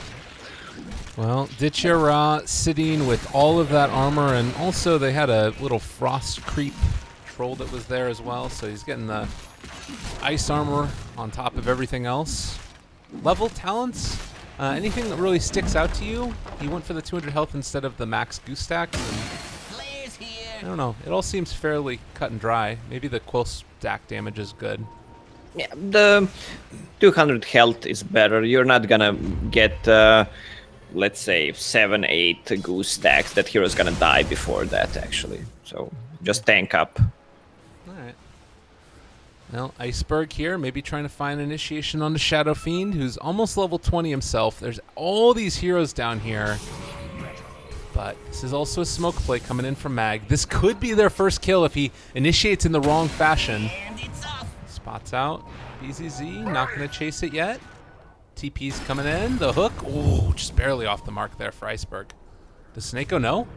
Well, Ditya sitting with all of that armor, and also they had a little frost creep troll that was there as well, so he's getting the ice armor on top of everything else. Level talents, anything that really sticks out to you? He went for the 200 health instead of the max goose stacks, and I don't know, it all seems fairly cut and dry. Maybe the quill stack damage is good. Yeah, the 200 health is better. You're not gonna get let's say 7-8 goose stacks. That hero's gonna die before that, actually. So just tank up. Alright. Well, Iceberg here, maybe trying to find initiation on the Shadow Fiend, who's almost level 20 himself. There's all these heroes down here. But this is also a smoke play coming in from Mag. This could be their first kill if he initiates in the wrong fashion. Spots out. BZZ, not going to chase it yet. TP's coming in. The hook. Oh, just barely off the mark there for Iceberg. Does Snako know?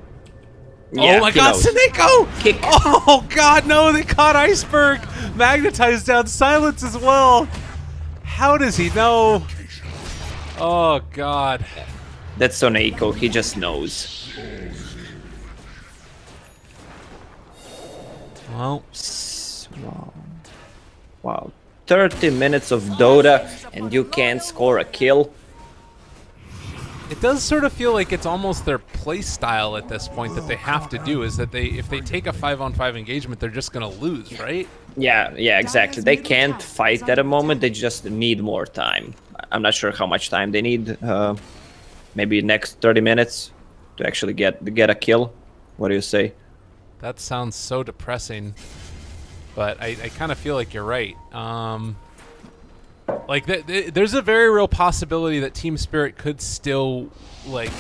Yeah, oh my god, knows. Snako! Kick. Oh god, no, they caught Iceberg. Magnetized down silence as well. How does he know? Oh god. That's Soneko, he just knows. Well, Wow. 30 minutes of Dota and you can't score a kill. it does sort of feel like it's almost their play style at this point that they have to do, is that if they take a 5-on-5 engagement, they're just going to lose, right? Yeah, exactly. They can't fight at a moment, they just need more time. I'm not sure how much time they need. Maybe next 30 minutes to actually get a kill. What do you say? That sounds so depressing, but I kind of feel like you're right. Like there's a very real possibility that Team Spirit could still like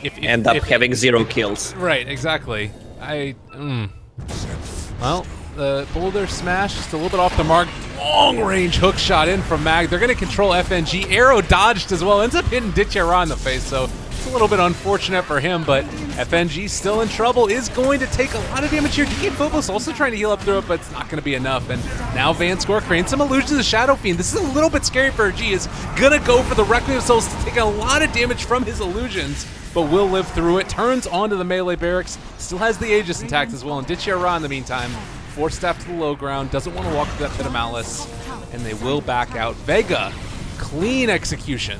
end up having 0 kills. Right, exactly. Well, the boulder smash just a little bit off the mark. Long range hook shot in from Mag. They're going to control FNG. Arrow dodged as well. Ends up hitting Ditya in the face, so it's a little bit unfortunate for him, but FNG still in trouble. Is going to take a lot of damage here. DK Phobos also trying to heal up through it, but it's not going to be enough. And now Van Score creating some illusions of the Shadow Fiend. This is a little bit scary for G. Is going to go for the Requiem Souls to take a lot of damage from his illusions, but will live through it. Turns onto the melee barracks. Still has the Aegis intact as well. And Ditya in the meantime, forced step to the low ground. Doesn't want to walk through that bit of malice. And they will back out. Vega, clean execution.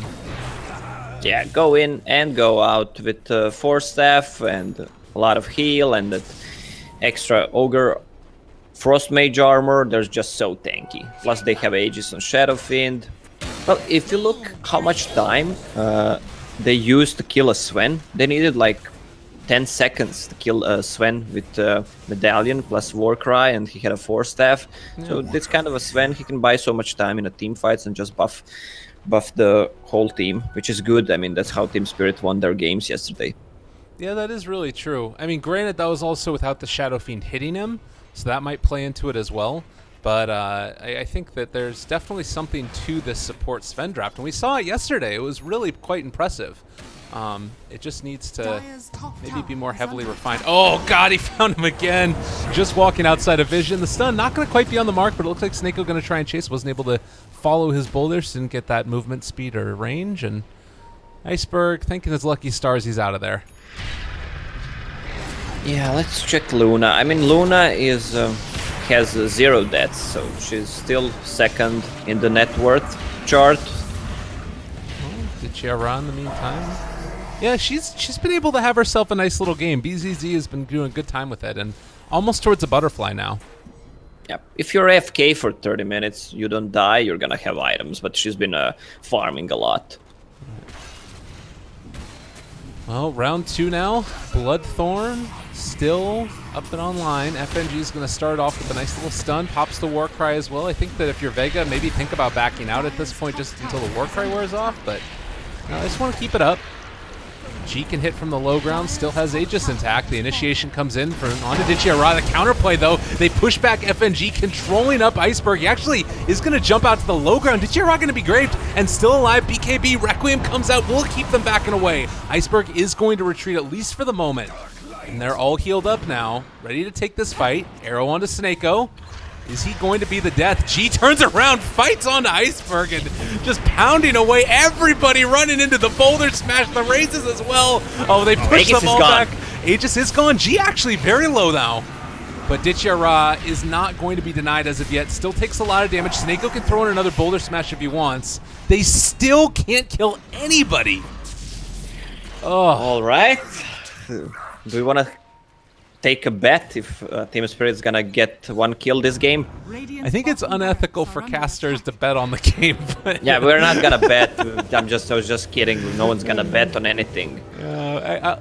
Yeah, go in and go out with 4 staff and a lot of heal and that extra Ogre Frost Mage armor. They're just so tanky. Plus they have Aegis on Shadow Fiend. Well, if you look how much time they used to kill a Sven, they needed like 10 seconds to kill Sven with Medallion plus Warcry, and he had a 4 staff. So this kind of a Sven, he can buy so much time in a team fights and just buff the whole team, which is good. I mean, that's how Team Spirit won their games yesterday. Yeah, that is really true. I mean, granted, that was also without the Shadow Fiend hitting him, so that might play into it as well. But I think that there's definitely something to this support Sven draft, and we saw it yesterday. It was really quite impressive. It just needs to maybe be more heavily refined. Oh god, he found him again. Just walking outside of vision. The stun not going to quite be on the mark, but it looks like Snako going to try and chase. Wasn't able to follow his boulders, didn't get that movement speed or range. And Iceberg, thanking his lucky stars, he's out of there. Yeah, let's check Luna. I mean, Luna is has 0 deaths, so she's still second in the net worth chart. Did she run in the meantime? Yeah, she's been able to have herself a nice little game. BZZ has been doing a good time with it, and almost towards a butterfly now. Yeah, if you're AFK for 30 minutes, you don't die, you're gonna have items, but she's been farming a lot. Well, round 2 now. Bloodthorn still up and online. FNG is going to start off with a nice little stun. Pops the Warcry as well. I think that if you're Vega, maybe think about backing out at this point just until the Warcry wears off, but I just want to keep it up. G can hit from the low ground, still has Aegis intact. The initiation comes in for onto Ditya. The counterplay though, they push back FNG, controlling up Iceberg. He actually is going to jump out to the low ground. Ditya going to be graved and still alive. BKB, Requiem comes out, will keep them backing away. Iceberg is going to retreat at least for the moment. And they're all healed up now, ready to take this fight. Arrow onto Snako. Is he going to be the death? G turns around, fights onto Iceberg, and just pounding away everybody running into the boulder smash, the raises as well. Oh, they push them all back. Aegis is gone. G actually very low now. But Ditya is not going to be denied as of yet. Still takes a lot of damage. Snako can throw in another boulder smash if he wants. They still can't kill anybody. Oh. All right. Do we want to take a bet if Team Spirit is gonna get one kill this game? I think it's unethical for casters to bet on the game. But yeah, we're not gonna bet. I was just kidding. No one's gonna bet on anything.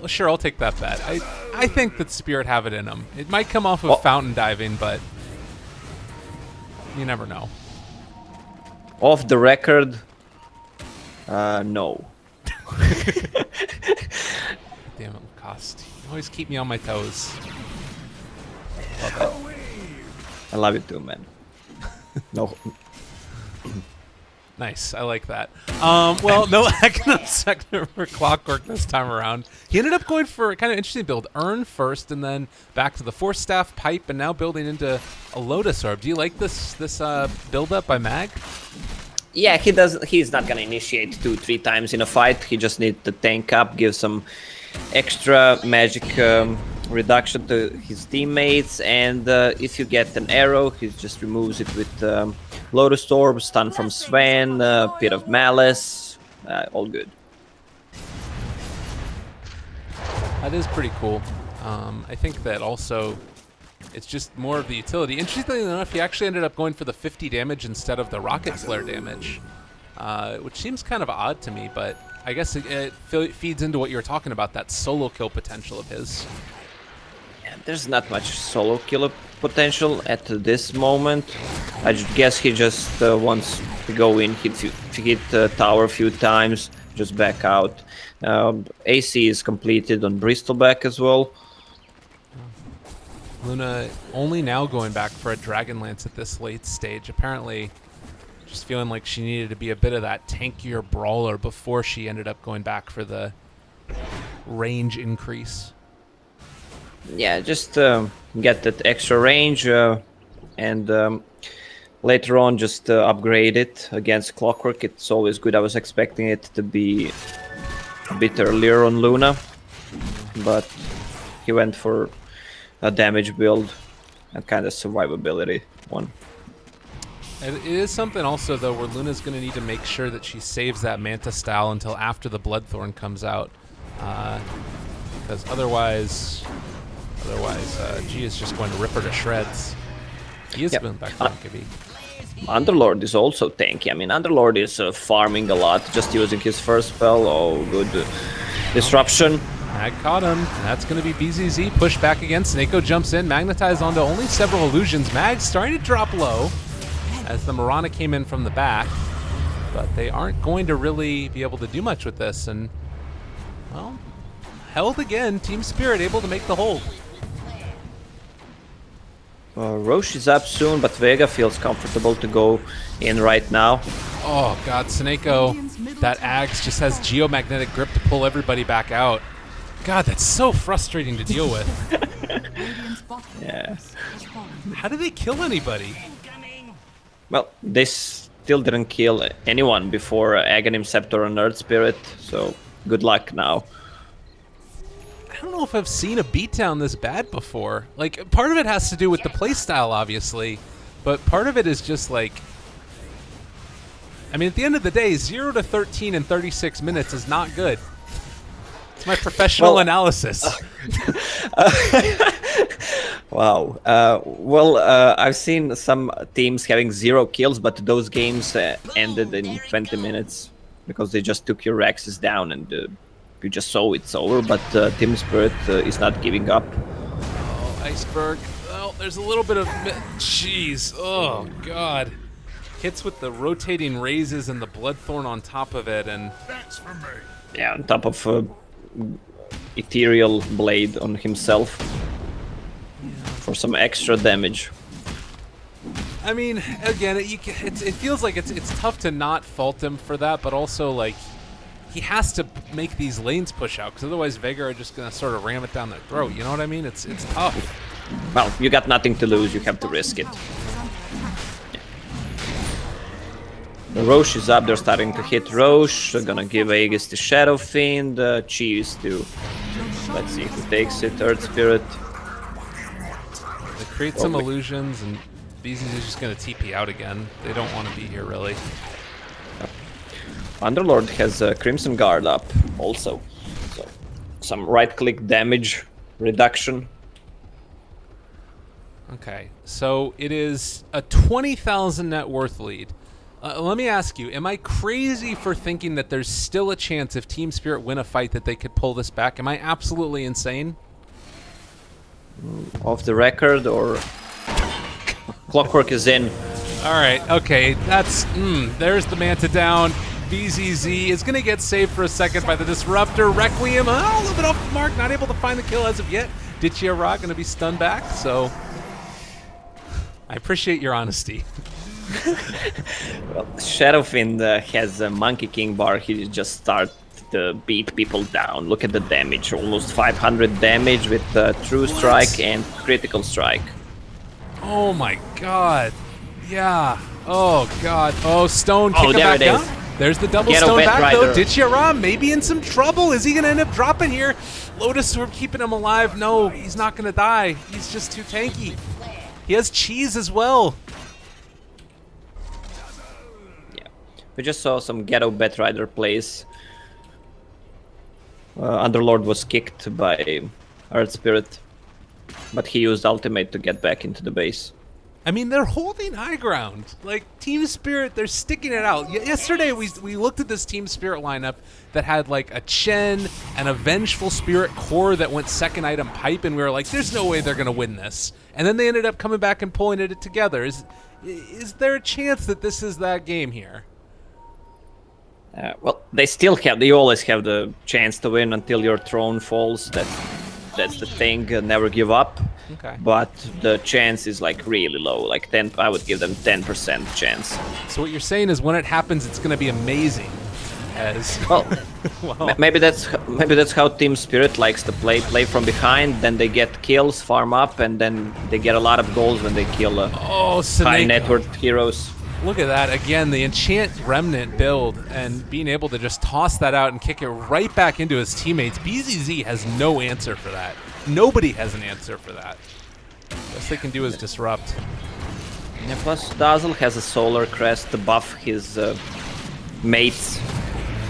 Sure, I'll take that bet. I think that Spirit have it in them. It might come off of fountain diving, but you never know. Off the record, no. Damn it, Cost. You always keep me on my toes. Love it. I love it too, man. No. Nice, I like that. Well, no Aghanim Sector for Clockwork this time around. He ended up going for a kind of interesting build. Urn first, and then back to the Force Staff, Pipe, and now building into a Lotus Orb. Do you like this build-up by Mag? Yeah, he does. He's not gonna initiate 2-3 times in a fight. He just needs to tank up, give some extra magic reduction to his teammates, and if you get an arrow, he just removes it with Lotus Orb, stun from Sven, Pit of Malice, all good. That is pretty cool. I think that also it's just more of the utility. Interestingly enough, he actually ended up going for the 50 damage instead of the rocket flare damage, which seems kind of odd to me, but I guess it feeds into what you were talking about, that solo kill potential of his. Yeah, there's not much solo kill potential at this moment. I guess he just wants to go in, hit the tower a few times, just back out. AC is completed on Bristleback as well. Luna only now going back for a Dragonlance at this late stage. Apparently just feeling like she needed to be a bit of that tankier brawler before she ended up going back for the range increase. Yeah, just get that extra range and later on just upgrade it against Clockwork. It's always good. I was expecting it to be a bit earlier on Luna, but he went for a damage build and kind of survivability one. It is something also, though, where Luna's going to need to make sure that she saves that Manta style until after the Bloodthorn comes out. Because otherwise, G is just going to rip her to shreds. He is going back to Kibby. Underlord is also tanky. I mean, Underlord is farming a lot, just using his first spell. Oh, good. Disruption. Mag caught him. That's going to be BZZ. Push back again. Snako jumps in. Magnetized onto only several illusions. Mag's starting to drop low as the Mirana came in from the back. But they aren't going to really be able to do much with this. And, well, held again. Team Spirit able to make the hold. Roche is up soon, but Vega feels comfortable to go in right now. Oh, God. Snako, that Axe just has geomagnetic grip to pull everybody back out. God, that's so frustrating to deal with. Yeah. How do they kill anybody? Well, they still didn't kill anyone before Aghanim Scepter and Earth Spirit, so good luck now. I don't know if I've seen a beatdown this bad before. Like, part of it has to do with the playstyle, obviously, but part of it is just like, I mean, at the end of the day, 0 to 13 in 36 minutes is not good. It's my professional analysis. Wow. I've seen some teams having 0 kills, but those games ended in 20 minutes because they just took your Rexes down and you just saw it's over. But Team Spirit is not giving up. Oh, Iceberg. Well, there's a little bit of... Jeez. Oh, God. Hits with the rotating raises and the Bloodthorn on top of it, and... That's for me. Yeah, on top of Ethereal Blade on himself for some extra damage. I mean, again, it feels like it's tough to not fault him for that, but also, like, he has to make these lanes push out, because otherwise Vega are just going to sort of ram it down their throat, you know what I mean? It's tough. Well, you got nothing to lose, you have to risk it. Roche is up, they're starting to hit Roche. They're gonna give Aegis to Shadow Fiend, Cheese to... Let's see who takes it, Earth Spirit. They create some illusions, and BZZ is just going to TP out again. They don't want to be here, really. Underlord has Crimson Guard up also. So some right-click damage reduction. Okay, so it is a 20,000 net worth lead. Let me ask you, am I crazy for thinking that there's still a chance if Team Spirit win a fight that they could pull this back? Am I absolutely insane? Off the record, or... Clockwork is in. All right, okay, that's... there's the Manta down. BZZ is going to get saved for a second by the Disruptor. Requiem, a little bit off the mark, not able to find the kill as of yet. Ditchia Ra going to be stunned back, so... I appreciate your honesty. Well, Shadowfiend has a Monkey King bar. He just starts to beat people down. Look at the damage. Almost 500 damage with True Strike and Critical Strike. Oh my god. Yeah. Oh god. Oh, Stone kick him there back it down. is. There's the double Ghetto Stone Bet back though. Rider. Ditchia Ra maybe in some trouble. Is he going to end up dropping here? Lotus Orb keeping him alive. No, he's not going to die. He's just too tanky. He has cheese as well. We just saw some Ghetto Bet Rider plays. Underlord was kicked by Earth Spirit, but he used ultimate to get back into the base. I mean, they're holding high ground. Like, Team Spirit, they're sticking it out. Yesterday, we looked at this Team Spirit lineup that had, like, a Chen and a Vengeful Spirit core that went second item pipe, and we were like, there's no way they're going to win this. And then they ended up coming back and pulling it together. Is there a chance that this is that game here? Well, they always have the chance to win until your throne falls. That's the thing. Never give up. Okay. But the chance is like really low. Like 10. I would give them 10% chance. So what you're saying is when it happens, it's going to be amazing. As well, well, maybe that's how Team Spirit likes to play from behind. Then they get kills, farm up, and then they get a lot of goals when they kill high net worth heroes. Look at that. Again, the Enchant Remnant build and being able to just toss that out and kick it right back into his teammates. BZZ has no answer for that. Nobody has an answer for that. Best they can do is disrupt. Yeah, plus Dazzle has a Solar Crest to buff his mates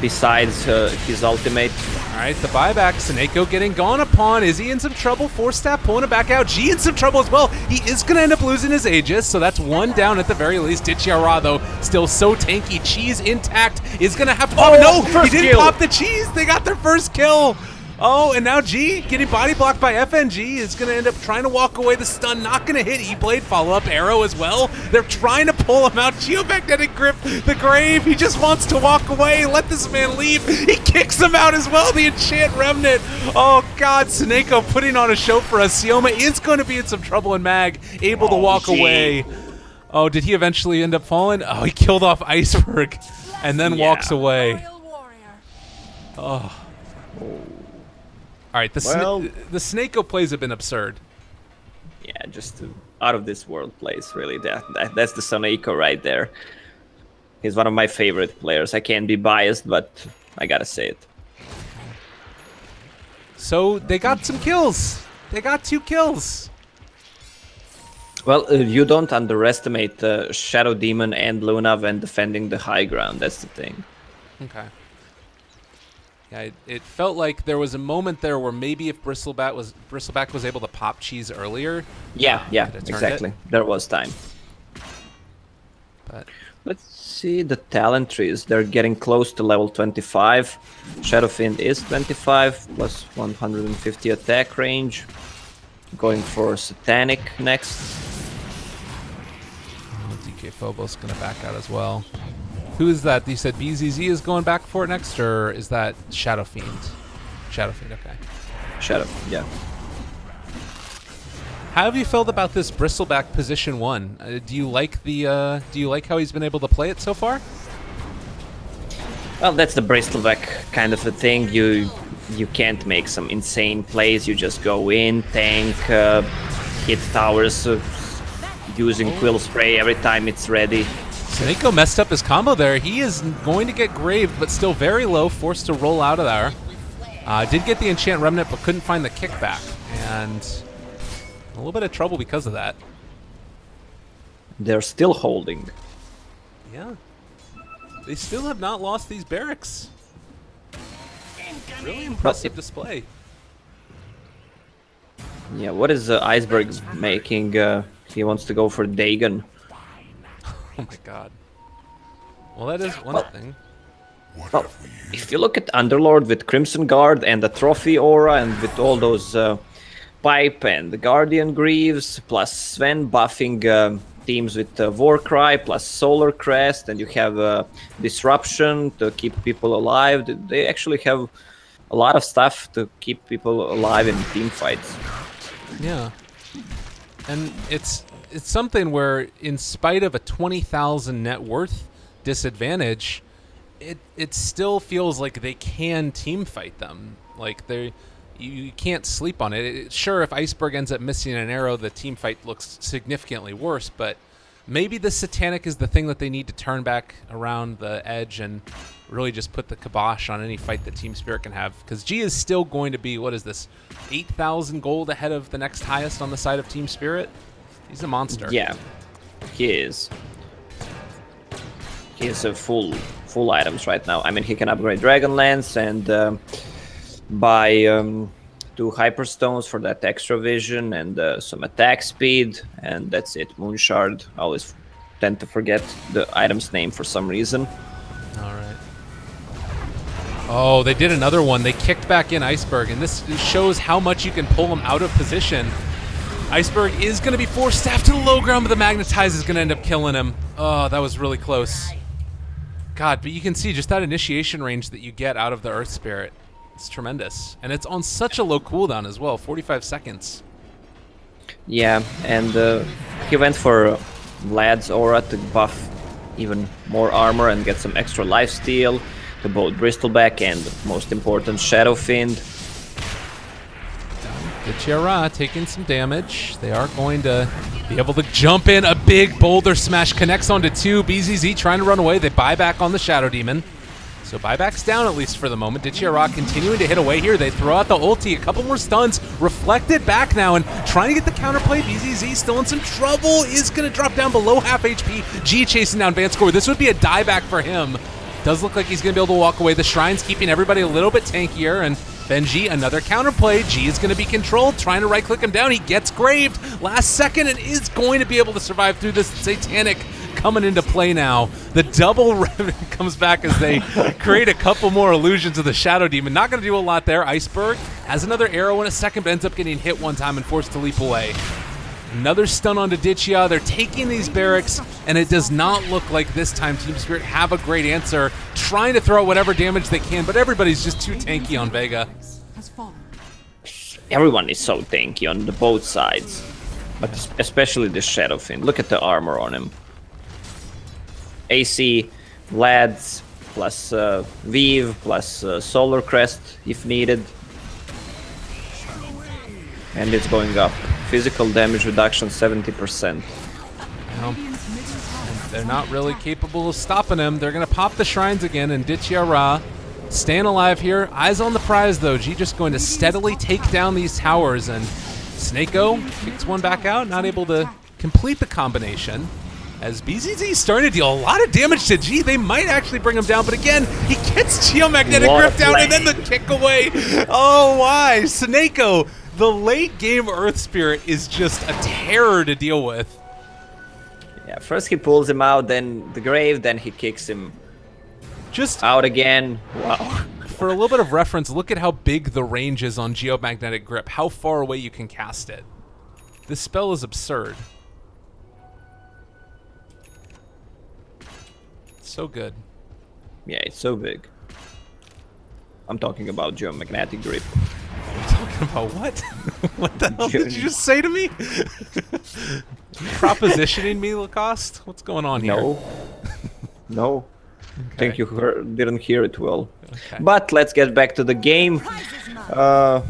besides his ultimate. All right, the buyback. Seneko getting gone upon. Is he in some trouble? Force Staff pulling it back out. G in some trouble as well. He is going to end up losing his Aegis, so that's one down at the very least. Ditchia Ra, though, still so tanky. Cheese intact is going to have to... Oh, no! He didn't pop the cheese! They got their first kill! Oh, and now G getting body blocked by FNG is going to end up trying to walk away. The stun not going to hit. E-Blade follow-up arrow as well. They're trying to pull him out. Geomagnetic Grip, the grave. He just wants to walk away. Let this man leave. He kicks him out as well. The Enchant Remnant. Oh, God. Seneko putting on a show for us. Sioma is going to be in some trouble in Mag. Able to walk away. Oh, did he eventually end up falling? Oh, he killed off Iceberg and then walks away. Oh. All right, the Snako plays have been absurd. Yeah, just out of this world plays, really. That's the Soneko right there. He's one of my favorite players. I can't be biased, but I gotta say it. So they got some kills. They got 2 kills. Well, you don't underestimate Shadow Demon and Luna when defending the high ground. That's the thing. Okay. Yeah, it felt like there was a moment there where maybe if Bristleback was able to pop cheese earlier. Yeah, exactly. There was time. But let's see the talent trees. They're getting close to level 25. Shadowfiend is 25 plus 150 attack range. Going for Satanic next. DK Phobos gonna back out as well. Who is that? You said BZZ is going back for it next, or is that Shadowfiend? Shadowfiend, okay. Shadow, yeah. How have you felt about this Bristleback position 1? Do you like the? Do you like how he's been able to play it so far? Well, that's the Bristleback kind of a thing. You can't make some insane plays. You just go in, tank, hit towers, using Quill Spray every time it's ready. Snako messed up his combo there. He is going to get graved, but still very low, forced to roll out of there. Did get the Enchant Remnant, but couldn't find the kickback. And a little bit of trouble because of that. They're still holding. Yeah. They still have not lost these barracks. Really impressive display. Yeah, what is Iceberg making? He wants to go for Dagon. Oh my god. Well, that is one thing. Well, if you look at Underlord with Crimson Guard and the Trophy Aura and with all those Pipe and the Guardian Greaves, plus Sven buffing teams with Warcry, plus Solar Crest, and you have Disruption to keep people alive. They actually have a lot of stuff to keep people alive in team fights. Yeah. And it's something where, in spite of a 20,000 net worth disadvantage, it still feels like they can team fight them. Like you can't sleep on it. Sure, if Iceberg ends up missing an arrow, the team fight looks significantly worse, but maybe the Satanic is the thing that they need to turn back around the edge and really just put the kibosh on any fight that Team Spirit can have. Because G is still going to be, what is this, 8,000 gold ahead of the next highest on the side of Team Spirit? He's a monster. Yeah, he is. He is a full items right now. I mean, he can upgrade Dragonlance and buy 2 Hyperstones for that extra vision and some attack speed, and that's it. Moonshard. I always tend to forget the item's name for some reason. All right. Oh, they did another one. They kicked back in Iceberg, and this shows how much you can pull him out of position. Iceberg is going to be forced staff to the low ground, but the Magnetize is going to end up killing him. Oh, that was really close. God, but you can see just that initiation range that you get out of the Earth Spirit. It's tremendous. And it's on such a low cooldown as well, 45 seconds. Yeah, and he went for Vlad's Aura to buff even more armor and get some extra lifesteal to both Bristleback and, most important, Shadow Fiend. The Tiara taking some damage. They are going to be able to jump in. A big boulder smash connects onto 2. BZZ trying to run away. They buy back on the Shadow Demon. So buyback's down, at least for the moment. Dichiara continuing to hit away here. They throw out the ulti. A couple more stuns. Reflected back now and trying to get the counterplay. BZZ still in some trouble. Is going to drop down below half HP. G chasing down Vanscore. This would be a dieback for him. Does look like he's going to be able to walk away. The Shrine's keeping everybody a little bit tankier, and Benji, another counterplay. G is going to be controlled, trying to right-click him down. He gets graved last second and is going to be able to survive through this. Satanic coming into play now. The double Revenant comes back as they create a couple more illusions of the Shadow Demon. Not going to do a lot there. Iceberg has another arrow in a second, but ends up getting hit one time and forced to leap away. Another stun onto Dichia. They're taking these barracks, and it does not look like this time Team Spirit have a great answer. Trying to throw out whatever damage they can, but everybody's just too tanky on Vega. Everyone is so tanky on both sides, but especially the Shadow Fiend. Look at the armor on him. AC, Lads, plus Weave, plus Solar Crest if needed. And it's going up. Physical damage reduction 70%. Well, they're not really capable of stopping him. They're going to pop the Shrines again, and Dichiara staying alive here. Eyes on the prize, though. G just going to steadily take down these towers, and Snako kicks one back out, not able to complete the combination. As BZZ starting to deal a lot of damage to G, they might actually bring him down, but again, he gets Geomagnetic Grip down, and then the kick away. Oh, why? Snako, the late game Earth Spirit is just a terror to deal with. Yeah, first he pulls him out, then the grave, then he kicks him just out again. Wow. For a little bit of reference, look at how big the range is on Geomagnetic Grip, how far away you can cast it. This spell is absurd. So good. Yeah, it's so big. I'm talking about Geomagnetic Grip. You're talking about what? What the hell did you just say to me? Propositioning me, Lacoste? What's going on here? No. No. Okay. I think you didn't hear it well. Okay. But let's get back to the game.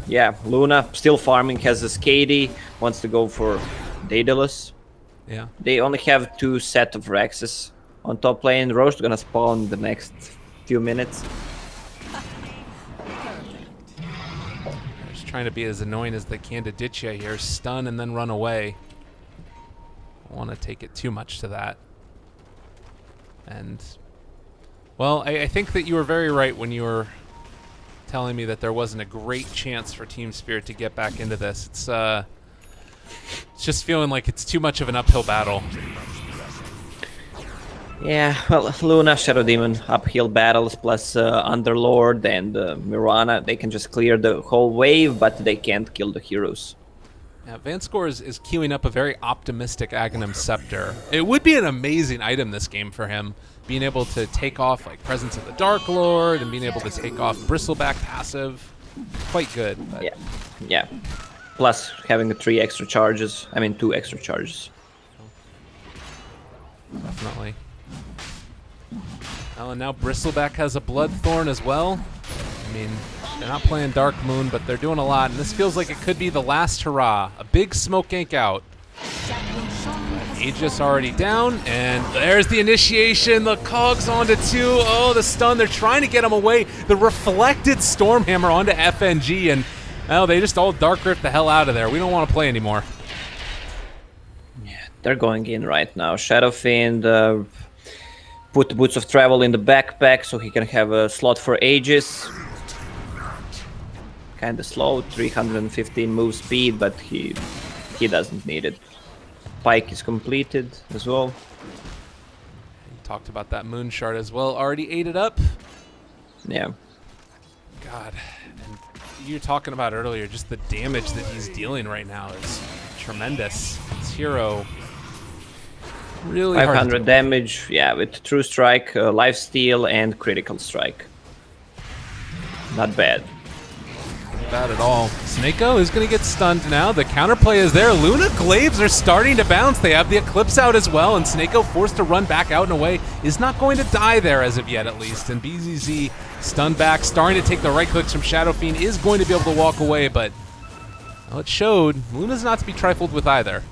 Yeah, Luna still farming, has a Skady, wants to go for Daedalus. Yeah. They only have 2 sets of Rexes on top lane. Roche gonna spawn in the next few minutes. Just trying to be as annoying as they can to Ditya here. Stun and then run away. Don't want to take it too much to that. And, well, I think that you were very right when you were telling me that there wasn't a great chance for Team Spirit to get back into this. It's just feeling like it's too much of an uphill battle. Yeah, well, Luna, Shadow Demon, uphill battles, plus Underlord and Mirana, they can just clear the whole wave, but they can't kill the heroes. Yeah, Vanscore is queuing up a very optimistic Aghanim Scepter. It would be an amazing item this game for him, being able to take off like Presence of the Dark Lord and being able to take off Bristleback passive. Quite good. But Yeah. Plus having the 2 extra charges. Definitely. Oh, and now Bristleback has a Bloodthorn as well. I mean, they're not playing Dark Moon, but they're doing a lot, and this feels like it could be the last hurrah. A big smoke gank out. Aegis already down, and there's the initiation. The cogs onto 2. Oh, the stun. They're trying to get him away. The reflected Stormhammer onto FNG, and they just all Dark Rift the hell out of there. We don't want to play anymore. Yeah, they're going in right now. Shadow Fiend put the Boots of Travel in the backpack so he can have a slot for Aegis. Kinda slow, 315 move speed, but he doesn't need it. Pike is completed as well. We talked about that Moon Shard as well. Already ate it up. Yeah. God, and you were talking about earlier, just the damage that he's dealing right now is tremendous. His hero really 500 damage, yeah, with True Strike, Lifesteal, and Critical Strike. Not bad. Bad at all. Snako is going to get stunned now. The counterplay is there. Luna Glaives are starting to bounce. They have the Eclipse out as well, and Snako, forced to run back out and away, is not going to die there as of yet, at least. And BZZ stunned back, starting to take the right clicks from Shadow Fiend, is going to be able to walk away, but well, it showed. Luna's not to be trifled with either.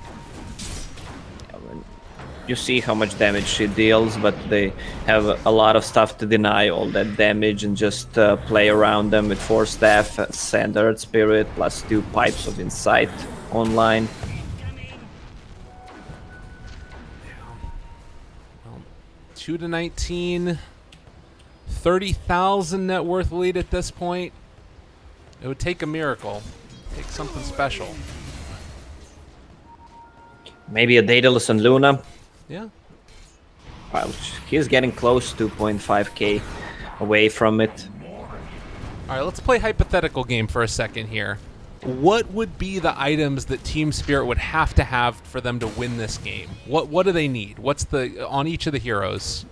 You see how much damage she deals, but they have a lot of stuff to deny all that damage and just play around them with 4 staff, Sand Earth Spirit, plus 2 pipes of Insight online. Well, 2-19, 30,000 net worth lead at this point. It would take a miracle, take something special. Maybe a Daedalus and Luna. Yeah. Well, he's getting close to 0.5k away from it. All right, let's play hypothetical game for a second here. What would be the items that Team Spirit would have to have for them to win this game? What do they need? What's the on each of the heroes?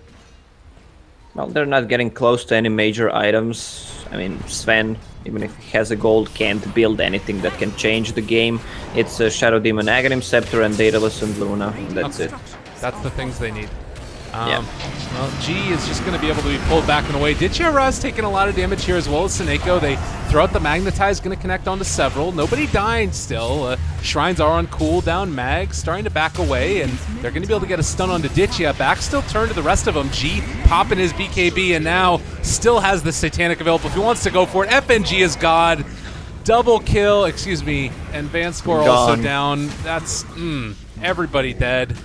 Well, they're not getting close to any major items. I mean, Sven, even if he has a gold, can't build anything that can change the game. It's a Shadow Demon, Aghanim Scepter, and Daedalus and Luna. And that's it. That's the things they need. Yeah. Well, G is just going to be able to be pulled back and away. Ditya taking a lot of damage here as well as Snako. They throw out the Magnetize, going to connect onto several. Nobody dying still. Shrines are on cooldown. Mag starting to back away, and they're going to be able to get a stun onto Ditya. Back still turned to the rest of them. G popping his BKB, and now still has the Satanic available if he wants to go for it. FNG is God. Double kill, excuse me, and Vanscore also down. That's everybody dead.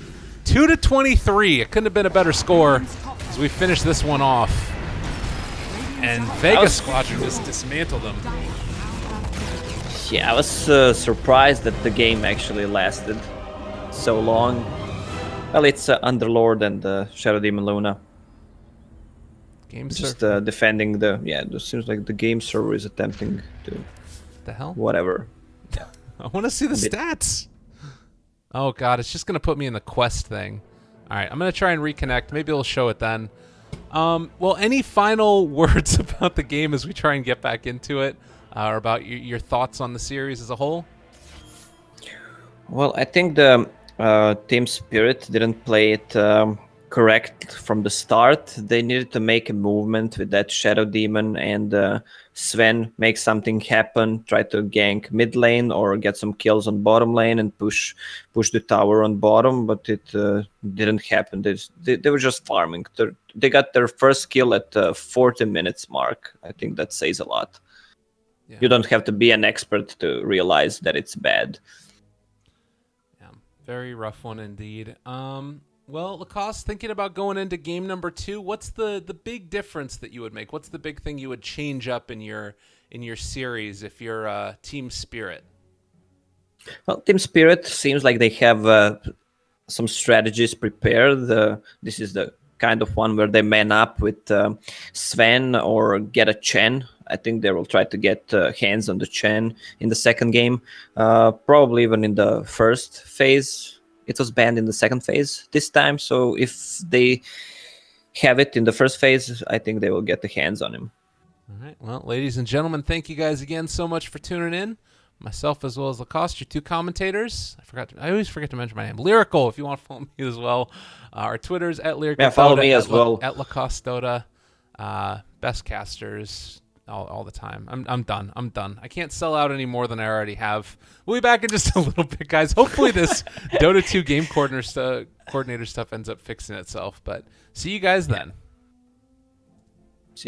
2-23. It couldn't have been a better score as we finish this one off. And Vega Squadron just dismantled them. Yeah, I was surprised that the game actually lasted so long. Well, it's Underlord and Shadow Demon Luna. Just defending the... Yeah, it seems like the game server is attempting to... The hell? Whatever. I want to see the stats. Oh god, it's just going to put me in the quest thing. Alright, I'm going to try and reconnect. Maybe it'll show it then. Well, any final words about the game as we try and get back into it? Or about your thoughts on the series as a whole? Well, I think the Team Spirit didn't play it correct from the start. They needed to make a movement with that Shadow Demon, and Sven make something happen, try to gank mid lane or get some kills on bottom lane and push the tower on bottom, but it didn't happen. They were just farming. They got their first kill at 40 minutes mark. I think that says a lot. Yeah. You don't have to be an expert to realize that it's bad. Yeah, very rough one indeed. Well, Lacoste, thinking about going into game number 2, what's the big difference that you would make? What's the big thing you would change up in your series if you're Team Spirit? Well, Team Spirit seems like they have some strategies prepared. This is the kind of one where they man up with Sven or get a Chen. I think they will try to get hands on the Chen in the second game, probably even in the first phase. It was banned in the second phase this time, so if they have it in the first phase, I think they will get the hands on him. All right. Well, ladies and gentlemen, thank you guys again so much for tuning in. Myself as well as Lacoste, your 2 commentators. I always forget to mention my name. Lyrical, if you want to follow me as well. Our Twitter's at Lyrical. Yeah, follow me as well. At Lacoste Dota. Best casters. All the time. I'm done. I can't sell out any more than I already have. We'll be back in just a little bit, guys. Hopefully this Dota 2 game coordinator stuff ends up fixing itself. But see you guys then.